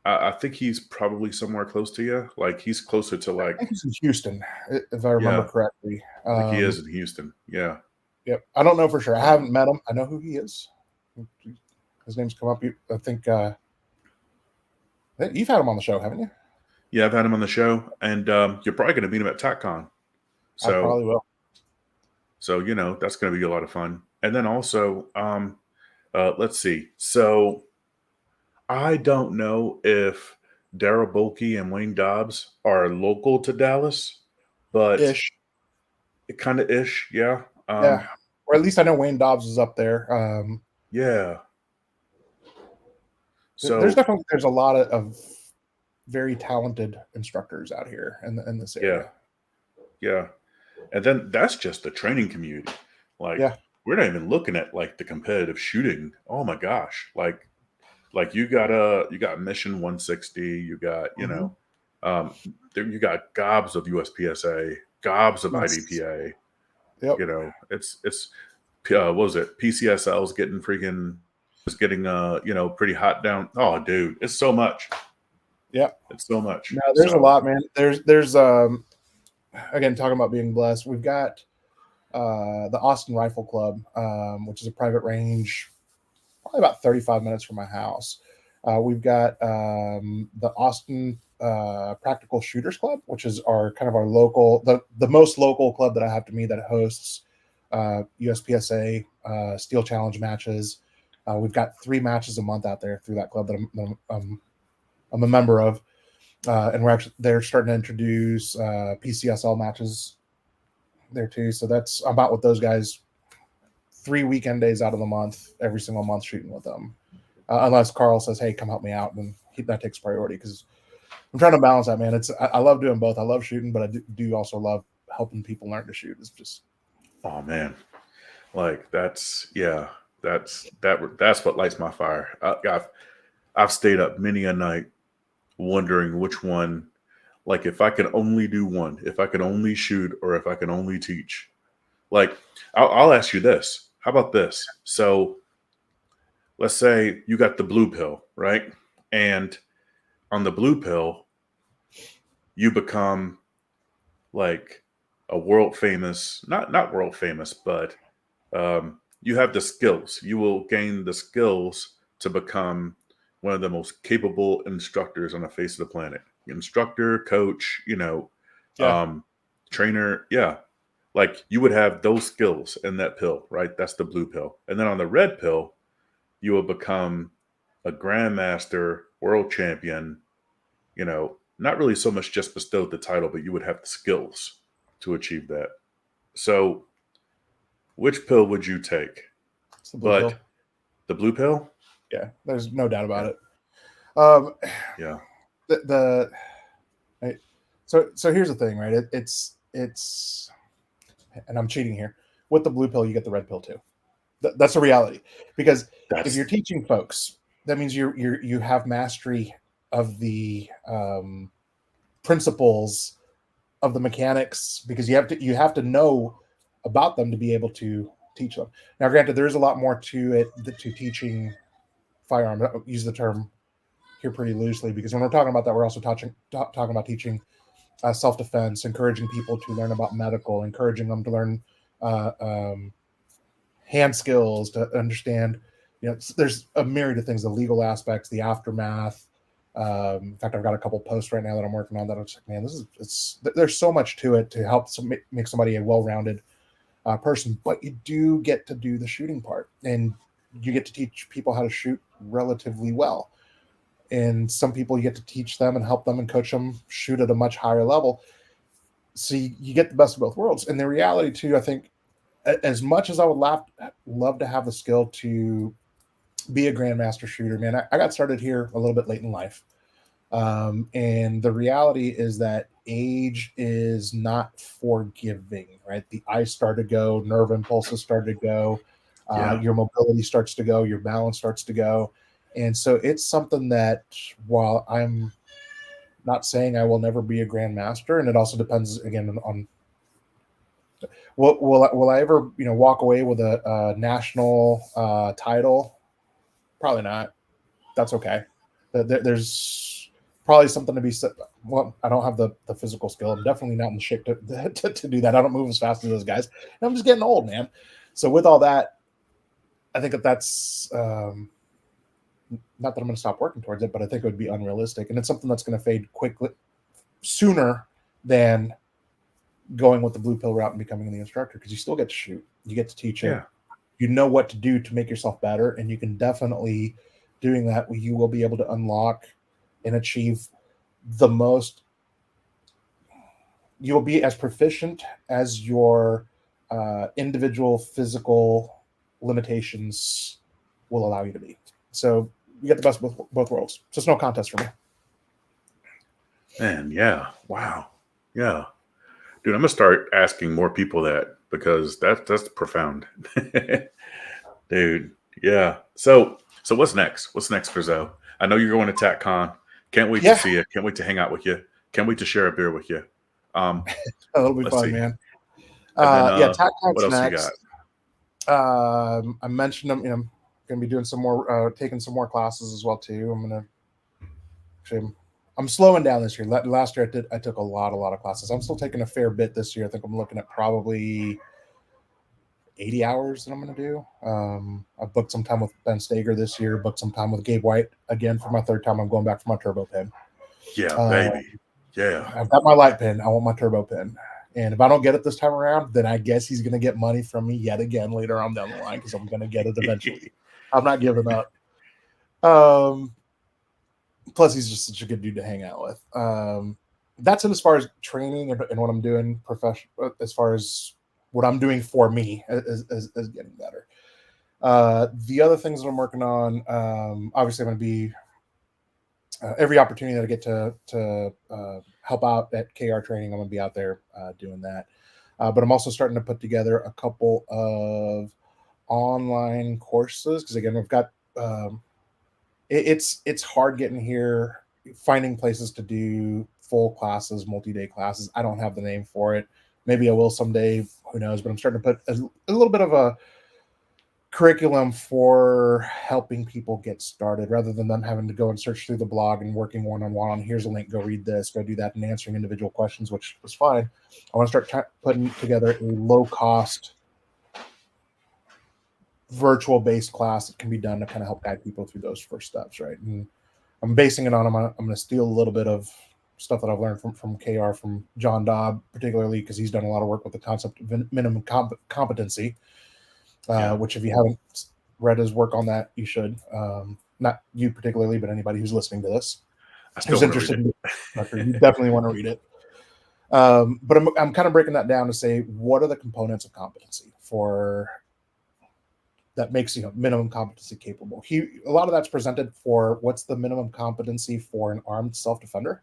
I think he's probably somewhere close to you. Like he's closer to I like, think he's in Houston, if I remember yeah, correctly. I think he is in Houston. Yeah. Yep. I don't know for sure. I Um, haven't met him. I know who he is. His name's come up. I think you've had him on the show, haven't you? yeah, I've had him on the show, and you're probably going to meet him at TACCon. I So, probably will. that's going to be a lot of fun. And then also, let's see. So I don't know if Daryl Bolke and Wayne Dobbs are local to Dallas, but Ish. it kind of ish, yeah. Yeah. Or at least I know Wayne Dobbs is up there. Yeah. There's So definitely there's a lot of very talented instructors out here in this yeah, area. yeah. And then that's just the training community. Like Yeah. we're not even looking at like the competitive shooting. Oh my gosh. Like you got Mission 160, you got, Hmm. um you got gobs of USPSA, gobs of Yes. IDPA, Yep. it's what was it? PCSL's getting freaking is getting pretty hot down. Oh dude, it's so much. Yep. It's so much. No, there's a So lot, man. There's again talking about being blessed. We've got the Austin Rifle Club, which is a private range, probably about 35 minutes from my house. We've got the Austin Practical Shooters Club, which is our kind of our local, the most local club that I have to me that hosts USPSA Steel Challenge matches. We've got 3 matches a month out there through that club that I'm a member of, and they're starting to introduce PCSL matches there too. So I'm out with those guys 3 weekend days out of the month, every single month shooting with them. Unless Carl says, "Hey, come help me out," then that takes priority because I'm trying to balance that, man. I love doing both. I love shooting, but I do also love helping people learn to shoot. It's just oh man, like that's what lights my fire. I've stayed up many a night wondering which one, like if I could only do one, if I could only shoot or if I can only teach. Like I'll ask you this. How about this? So let's say you got the blue pill, right? And on the blue pill, you become like a world famous, not world famous, but you have the skills. You will gain the skills to become one of the most capable instructors on the face of the planet. Instructor, coach, yeah, trainer. Yeah. Like you would have those skills in that pill, right? That's the blue pill. And then on the red pill, you will become a grandmaster, world champion, not really so much just bestowed the title, but you would have the skills to achieve that. So, which pill would you take? It's the blue But pill. the blue pill? Yeah, there's no doubt about Yeah. it. Um, Yeah. the right, so here's the thing, right? It's and I'm cheating here. With the blue pill, you get the red pill too. That's a reality, because if you're That's, teaching folks, that means you have mastery of the principles of the mechanics, because you have to know about them to be able to teach them. Now, granted, there is a lot more to it, to teaching firearm. I use the term here pretty loosely, because when we're talking about that, we're also talking about teaching self-defense, encouraging people to learn about medical, encouraging them to learn uh, um, hand skills, to understand. There's a myriad of things: the legal aspects, the aftermath. In fact, I've got a couple posts right now that I'm working on that I'm just like, man, there's so much to it to help make somebody a well-rounded person. But you do get to do the shooting part, and you get to teach people how to shoot relatively well. And some people, you get to teach them and help them and coach them shoot at a much higher level. So you get the best of both worlds. And the reality too, I think, as much as I would love to have the skill to be a grandmaster shooter, man, I got started here a little bit late in life. And the reality is that age is not forgiving, right? The eyes start to go, nerve impulses start to go, yeah. your mobility starts to go, your balance starts to go. And so it's something that, while I'm not saying I will never be a grandmaster, and it also depends again on will I ever walk away with a national title? Probably not. That's okay. There's probably something to be said. Well, I don't have the physical skill. I'm definitely not in the shape to do that. I don't move as fast as those guys. And I'm just getting old, man. So with all that, I think that's not that I'm going to stop working towards it, but I think it would be unrealistic, and it's something that's going to fade quickly, sooner than going with the blue pill route and becoming the instructor, because you still get to shoot, you get to teach it, Yeah. you know what to do to make yourself better, and you can definitely, doing that, you will be able to unlock and achieve the most. You will be as proficient as your individual physical limitations will allow you to be. So you get the best of both worlds. So it's no contest for me. Man, yeah. Wow. Yeah. Dude, I'm gonna start asking more people that, because that's profound. Dude, yeah. So what's next? What's next for Zoe? I know you're going to TacCon. Can't wait to Yeah, see you. Can't wait to hang out with you. Can't wait to share a beer with you. Um, that'll be let's fun, see. man. And then Yeah, what TACCON's else you got? next. I mentioned them. I'm going to be doing some more, taking some more classes as well too. Actually, I'm slowing down this year. Last year I took a lot of classes. I'm still taking a fair bit this year. I think I'm looking at probably 80 hours that I'm going to do. I've booked some time with Ben Stager this year. Booked some time with Gabe White again for my third time. I'm going back for my turbo pin. Yeah, Uh, baby. Yeah. I've got my light pin. I want my turbo pin. And if I don't get it this time around, then I guess he's going to get money from me yet again later on down the line, because I'm going to get it eventually. I'm not giving up. Um, Plus, he's just such a good dude to hang out with. That's it as far as training and what I'm doing professional, as far as what I'm doing for me as getting better. The other things that I'm working on, obviously, I'm going to be every opportunity that I get to help out at KR training, I'm going to be out there doing that. But I'm also starting to put together a couple of online courses, because again, we've got it's hard getting here, finding places to do full classes, multi-day classes. I don't have the name for it. Maybe I will someday. Who knows? But I'm starting to put a little bit of a curriculum for helping people get started, rather than them having to go and search through the blog and working one-on-one on, here's a link, go read this, go do that, and answering individual questions, which was fine. I want to start putting together a low-cost virtual-based class that can be done to kind of help guide people through those first steps, right? And I'm basing it on, I'm going to steal a little bit of stuff that I've learned from KR, from John Dobb, particularly because he's done a lot of work with the concept of minimum competency, Yeah. which, if you haven't read his work on that, you should. Not you particularly, but anybody who's listening to this I still who's want to read interested in Instructor, you definitely want to read it. But I'm kind of breaking that down to say, what are the components of competency for that makes minimum competency capable? A lot of that's presented for what's the minimum competency for an armed self-defender.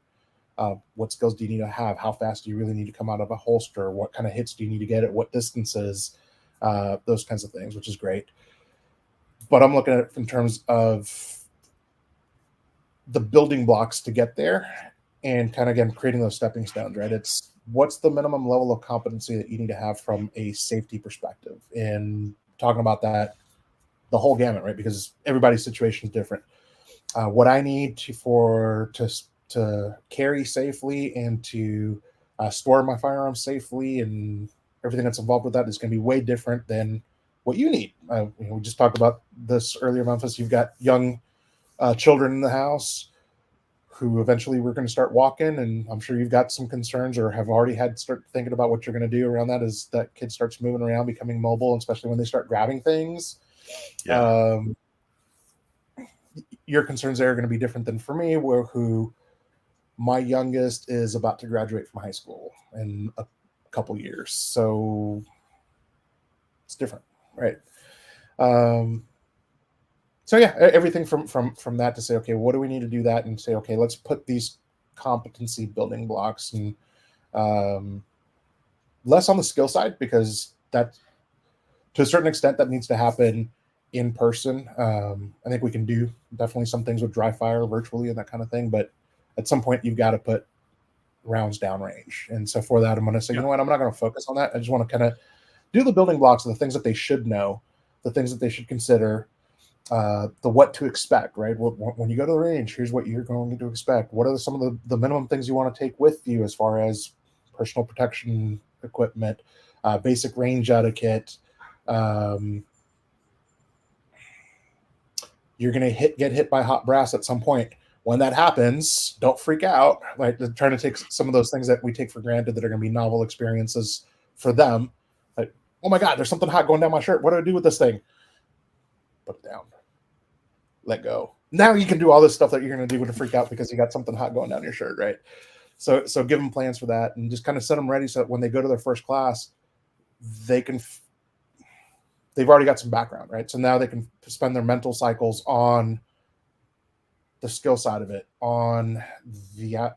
What skills do you need to have? How fast do you really need to come out of a holster? What kind of hits do you need to get at what distances? Those kinds of things, which is great. But I'm looking at it in terms of the building blocks to get there, and kind of, again, creating those stepping stones, right? It's what's the minimum level of competency that you need to have from a safety perspective, and talking about that, the whole gamut, right? Because everybody's situation is different. What I need to carry safely and to store my firearms safely and everything that's involved with that is going to be way different than what you need. We just talked about this earlier, Memphis. You've got young children in the house who eventually we're going to start walking, and I'm sure you've got some concerns or have already had to start thinking about what you're going to do around that as that kid starts moving around, becoming mobile, especially when they start grabbing things. Yeah. Your concerns there are going to be different than for me, who my youngest is about to graduate from high school in a couple years, so it's different, right? So yeah, everything from that to say, okay, what do we need to do that, and say, okay, let's put these competency building blocks, and less on the skill side, because that, to a certain extent, that needs to happen in person. I think we can do definitely some things with dry fire virtually and that kind of thing, but at some point you've got to put rounds downrange. And so for that, I'm going to say, Yeah. you know what, I'm not going to focus on that. I just want to kind of do the building blocks of the things that they should know, the things that they should consider, the what to expect, right? When you go to the range, here's what you're going to expect. What are some of the minimum things you want to take with you as far as personal protection equipment, basic range etiquette. You're going to get hit by hot brass at some point. When that happens, don't freak out. Like, they're trying to take some of those things that we take for granted that are going to be novel experiences for them. Like, oh my God, there's something hot going down my shirt. What do I do with this thing? Put it down. Let go. Now you can do all this stuff that you're going to do with a freak out because you got something hot going down your shirt, right? So give them plans for that, and just kind of set them ready so that when they go to their first class, they've already got some background, right? So now they can spend their mental cycles on the skill side of it, on the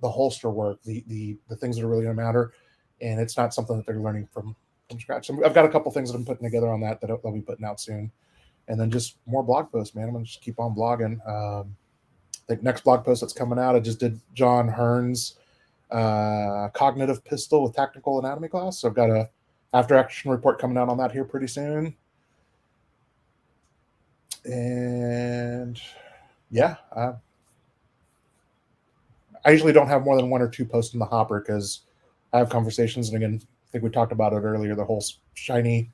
holster work, the things that are really going to matter, and it's not something that they're learning from scratch. So I've got a couple things that I'm putting together on that I'll be putting out soon, and then just more blog posts, man. I'm gonna just keep on blogging. The next blog post that's coming out, I just did John Hearn's cognitive pistol with tactical anatomy class. So I've got a after action report coming out on that here pretty soon. And yeah, I usually don't have more than one or two posts in the hopper because I have conversations. And again, I think we talked about it earlier, the whole shiny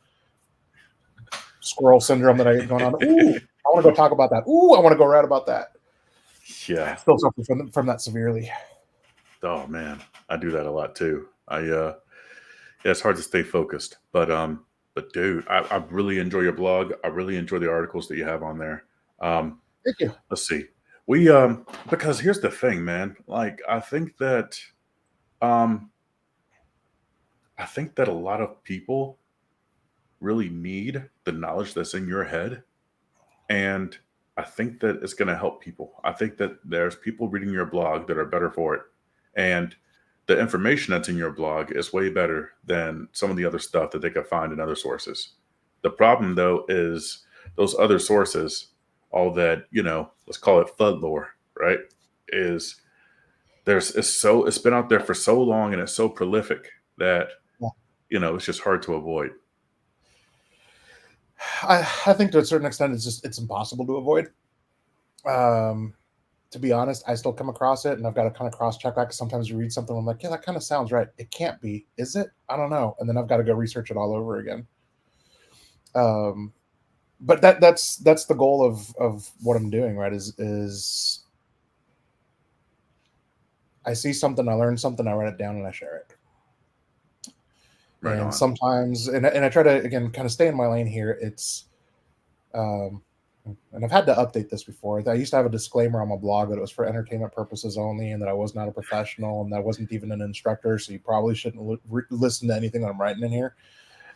squirrel syndrome that I get going on. Ooh, I want to go talk about that. Ooh, I want to go write about that. Yeah. Still suffer from that severely. Oh man, I do that a lot too. Yeah, it's hard to stay focused, but dude, I really enjoy your blog. I really enjoy the articles that you have on there. Thank you. Let's see, we because here's the thing, man. Like, um, I think that a lot of people really need the knowledge that's in your head, and I think that it's going to help people. I think that there's people reading your blog that are better for it, and the information that's in your blog is way better than some of the other stuff that they could find in other sources. The problem, though, is those other sources, all that, let's call it FUD lore, right? Is it's been out there for so long and it's so prolific that it's just hard to avoid. I think to a certain extent it's impossible to avoid. To be honest, I still come across it, and I've got to kind of cross check that, because sometimes you read something, I'm like, yeah, that kind of sounds right. It can't be, is it? I don't know. And then I've got to go research it all over again. But that's the goal of what I'm doing, right? Is I see something, I learn something, I write it down, and I share it. Right and on. sometimes, and I try to, again, kind of stay in my lane here. It's Um, and I've had to update this before. I used to have a disclaimer on my blog that it was for entertainment purposes only, and that I was not a professional, and that I wasn't even an instructor. So you probably shouldn't listen to anything that I'm writing in here.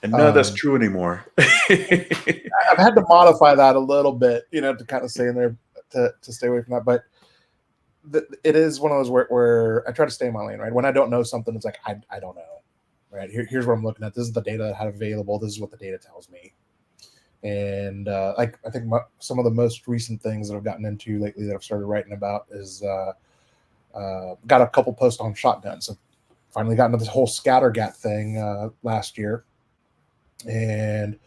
And none of that's true anymore. I've had to modify that a little bit, to kind of stay in there to stay away from that. But it is one of those where I try to stay in my lane, right? When I don't know something, it's like, I don't know, right? Here's what I'm looking at. This is the data that I have available. This is what the data tells me. And I think some of the most recent things that I've gotten into lately that I've started writing about is got a couple posts on shotguns. I've finally gotten into this whole scattergat thing last year. And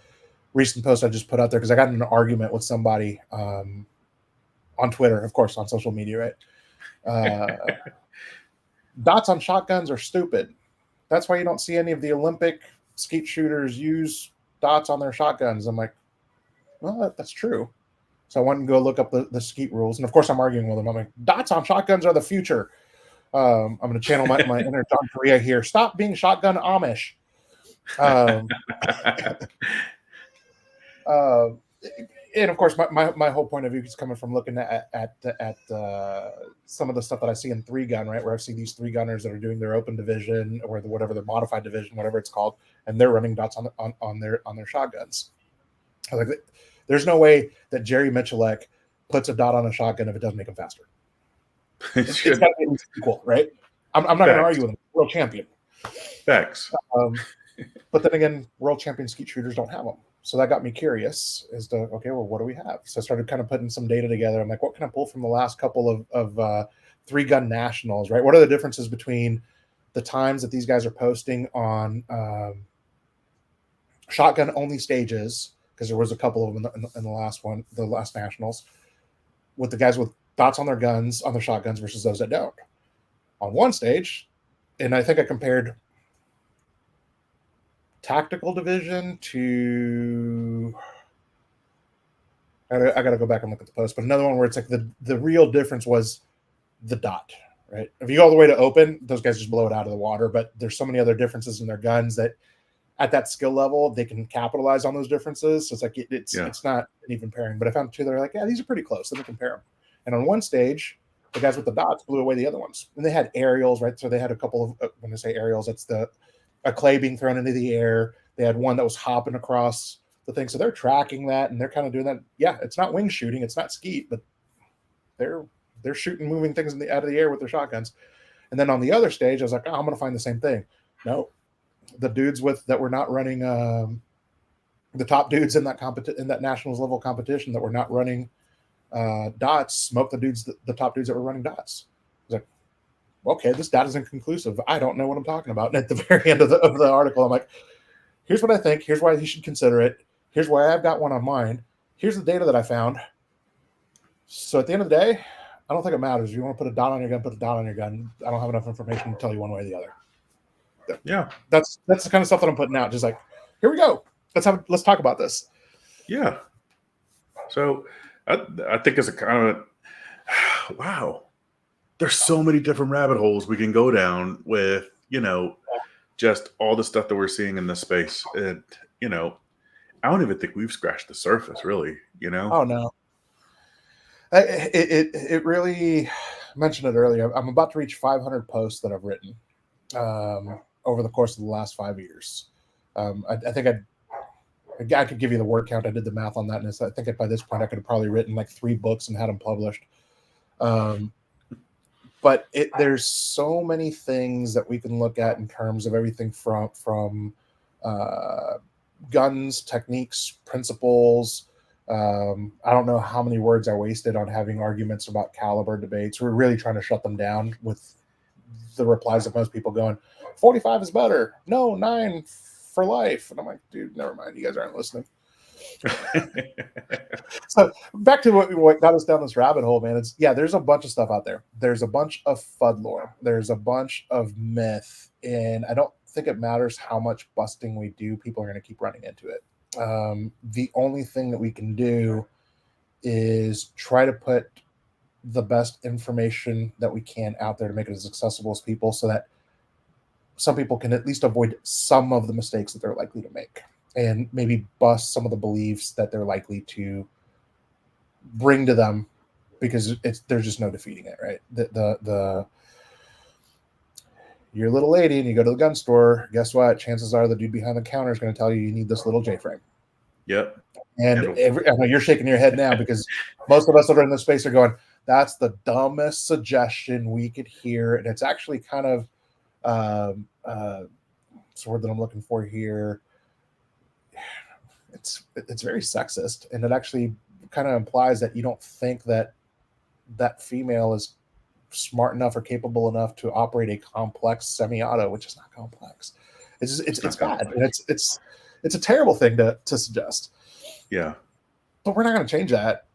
recent post I just put out there because I got in an argument with somebody on Twitter, of course, on social media, right? Dots on shotguns are stupid. That's why you don't see any of the Olympic skeet shooters use dots on their shotguns. I'm like, well, that's true. So I went and go look up the skeet rules. And of course, I'm arguing with them. I'm like, dots on shotguns are the future. I'm going to channel my inner John Korea here. Stop being shotgun Amish. And of course, my whole point of view is coming from looking at some of the stuff that I see in 3-gun, right? Where I see these 3-gunners that are doing their open division or whatever their modified division, whatever it's called, and they're running dots on their shotguns. I was like, there's no way that Jerry Michalek puts a dot on a shotgun if it doesn't make him faster. It's got to be at least equal, right? I'm not going to argue with him. World champion. Facts. But then again, world champion skeet shooters don't have them. So that got me curious as to, okay, well, what do we have? So I started kind of putting some data together. I'm like, what can I pull from the last couple of 3-gun nationals, right? What are the differences between the times that these guys are posting on shotgun only stages, because there was a couple of them in the last one, the last nationals, with the guys with dots on their guns, on their shotguns versus those that don't. On one stage, and I think I compared tactical division to, I got to go back and look at the post, but another one where it's like the real difference was the dot, right? If you go all the way to open, those guys just blow it out of the water, but there's so many other differences in their guns that at that skill level, they can capitalize on those differences. So it's like, it's not an even pairing, but I found two that are like, yeah, these are pretty close. Let me compare them. And on one stage, the guys with the dots blew away the other ones. And they had aerials, right? So they had a couple of, when I say aerials, it's a clay being thrown into the air. They had one that was hopping across the thing. So they're tracking that and they're kind of doing that. Yeah, it's not wing shooting. It's not skeet, but they're shooting, moving things out of the air with their shotguns. And then on the other stage, I was like, oh, I'm going to find the same thing. No, the dudes that were not running, the top dudes in that nationals level competition that were not running dots smoked the top dudes that were running dots. I was like, okay, this data is inconclusive. I don't know what I'm talking about. And at the very end of the article, I'm like, here's what I think. Here's why you should consider it. Here's why I've got one on mine. Here's the data that I found. So at the end of the day, I don't think it matters. If you want to put a dot on your gun, put a dot on your gun. I don't have enough information to tell you one way or the other. Yeah, that's the kind of stuff that I'm putting out. Just like, here we go. Let's talk about this. Yeah. So I think it's a kind of wow. There's so many different rabbit holes we can go down with, just all the stuff that we're seeing in this space. And, I don't even think we've scratched the surface, really, Oh, no. It really, I mentioned it earlier. I'm about to reach 500 posts that I've written over the course of the last 5 years. I think I could give you the word count. I did the math on that, and I think by this point I could have probably written like 3 books and had them published. But there's so many things that we can look at in terms of everything from guns, techniques, principles. I don't know how many words I wasted on having arguments about caliber debates. We're really trying to shut them down with the replies of most people going, 45 is better. No, 9 for life. And I'm like, dude, never mind. You guys aren't listening. So back to what got us down this rabbit hole, man. There's a bunch of stuff out there. There's a bunch of FUD lore. There's a bunch of myth. And I don't think it matters how much busting we do. People are going to keep running into it. The only thing that we can do is try to put the best information that we can out there to make it as accessible as possible so that some people can at least avoid some of the mistakes that they're likely to make. and maybe bust some of the beliefs that they're likely to bring to them, because there's just no defeating it, right? The you're a little lady and you go to the gun store. Guess what? Chances are the dude behind the counter is going to tell you need this little J frame. Yep. And I know you're shaking your head now because most of us that are in this space are going, "That's the dumbest suggestion we could hear," and it's actually kind of what's the word that I'm looking for here? It's very sexist, and it actually kind of implies that you don't think that that female is smart enough or capable enough to operate a complex semi-auto, which is not complex. It's bad, and it's a terrible thing to suggest. Yeah. But we're not going to change that.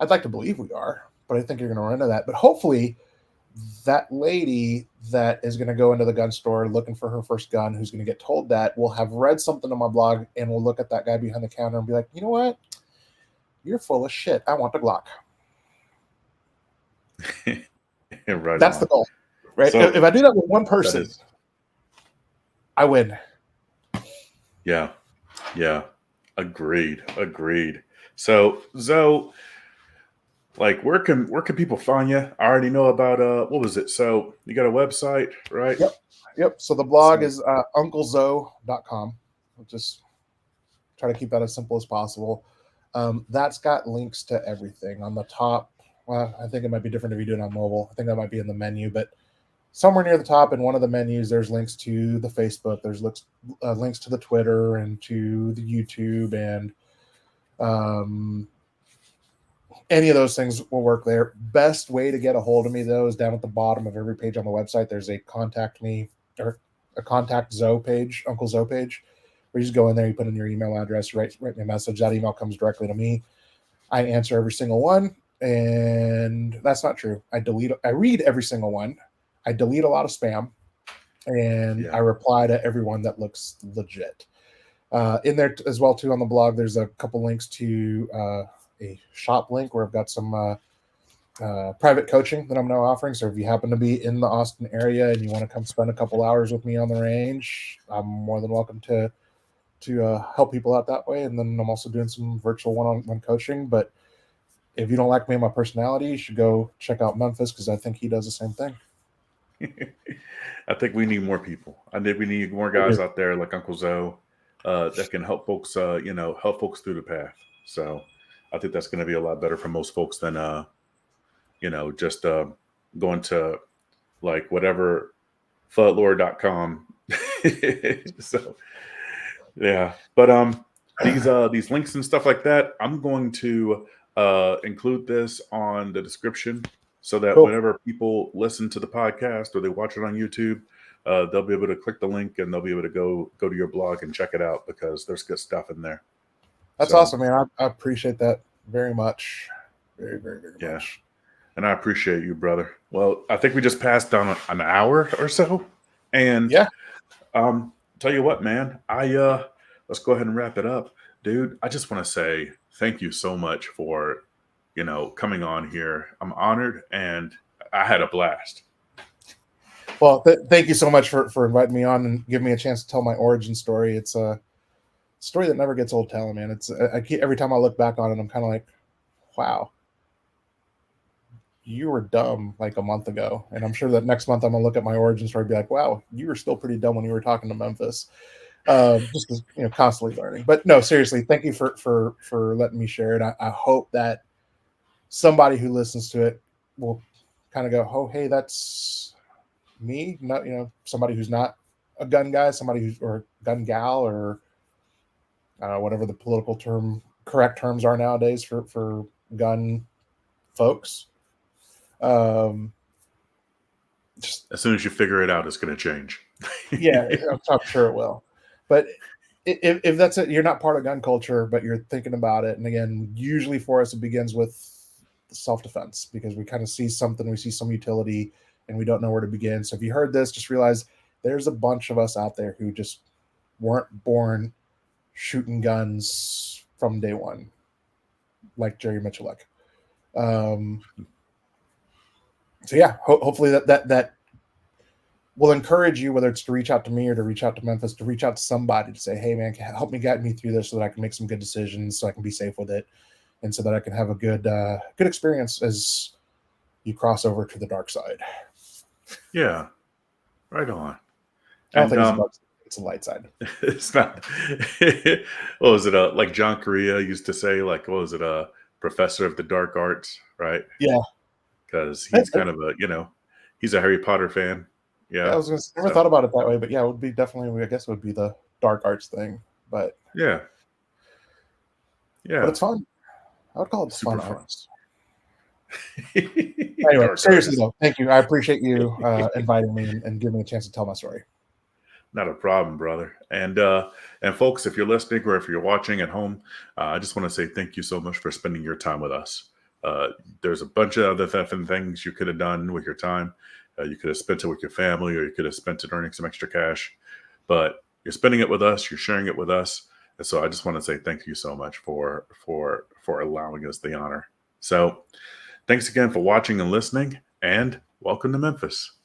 I'd like to believe we are, but I think you're going to run into that. But hopefully, that lady that is going to go into the gun store looking for her first gun, who's going to get told that, will have read something on my blog and will look at that guy behind the counter and be like, you know what? You're full of shit. I want the Glock. Right. That's on. the goal, right? So, if I do that with one person, I win. Yeah. Yeah. Agreed. So, Zoe, like where can people find you? I already know about what was it? So you got a website, right? Yep. So the blog is unclezoe.com. I'll just try to keep that as simple as possible. That's got links to everything on the top. Well, I think it might be different if you do it on mobile. I think that might be in the menu, but somewhere near the top in one of the menus, there's links to the Facebook. There's links to the Twitter and to the YouTube, and any of those things will work there. Best way to get a hold of me, though, is down at the bottom of every page on the website. There's a contact me or a contact Zoe page, Uncle Zoe page, where you just go in there, you put in your email address, write me a message. That email comes directly to me. I answer every single one, and that's not true. I read every single one. I delete a lot of spam, and I reply to everyone that looks legit. In there as well, too, on the blog, there's a couple links to a shop link where I've got some private coaching that I'm now offering. So if you happen to be in the Austin area and you want to come spend a couple hours with me on the range, I'm more than welcome to help people out that way. And then I'm also doing some virtual one-on-one coaching. But if you don't like me and my personality, you should go check out Memphis, because I think he does the same thing. I think we need more people. I think we need more guys out there like Uncle Zoe that can help folks, help folks through the path. So I think that's going to be a lot better for most folks than, just going to like whatever floodlore.com. So, yeah. But these links and stuff like that, I'm going to include this on the description so that whenever people listen to the podcast or they watch it on YouTube, they'll be able to click the link and they'll be able to go to your blog and check it out, because there's good stuff in there. That's awesome, man. I appreciate that very much. Very, very, very much. And I appreciate you, brother. Well, I think we just passed on an hour or so. And tell you what, man, let's go ahead and wrap it up. Dude, I just want to say thank you so much for, coming on here. I'm honored and I had a blast. Well, thank you so much for inviting me on and giving me a chance to tell my origin story. It's a story that never gets old telling, man. Every time I look back on it, I'm kind of like, wow, you were dumb like a month ago. And I'm sure that next month I'm gonna look at my origin story and be like, wow, you were still pretty dumb when you were talking to Memphis. Just constantly learning. But no, seriously, thank you for letting me share it. I hope that somebody who listens to it will kind of go, oh, hey, that's me. Not somebody who's not a gun guy, somebody who's or gun gal, or whatever the correct terms are nowadays for gun folks. Just as soon as you figure it out, it's going to change. Yeah, I'm sure it will. But if that's it, you're not part of gun culture, but you're thinking about it. And again, usually for us, it begins with self-defense, because we kind of see something, we see some utility, and we don't know where to begin. So if you heard this, just realize there's a bunch of us out there who just weren't born shooting guns from day one, like Jerry Mitchellek. So yeah, hopefully that will encourage you, whether it's to reach out to me or to reach out to Memphis, to reach out to somebody to say, hey man, help me get me through this so that I can make some good decisions, so I can be safe with it, and so that I can have a good experience as you cross over to the dark side. Yeah, right on. I don't And think it's a dark side, it's a light side. it's not. What was it? Like John Correa used to say, like, what was it? A professor of the dark arts, right? Yeah. Because he's kind of a, he's a Harry Potter fan. Yeah, I Yeah. was gonna never So thought about it that way, but yeah, it would be definitely. I guess it would be the dark arts thing, yeah, but yeah, it's fun. I would call it the fun super fun. arts. Anyway, Dark seriously arts. though, thank you. I appreciate you inviting me and giving me a chance to tell my story. Not a problem, brother. And folks, if you're listening or if you're watching at home, I just want to say thank you so much for spending your time with us. There's a bunch of other different things you could have done with your time. You could have spent it with your family, or you could have spent it earning some extra cash. But you're spending it with us. You're sharing it with us. And so I just want to say thank you so much for allowing us the honor. So thanks again for watching and listening, and welcome to Memphis.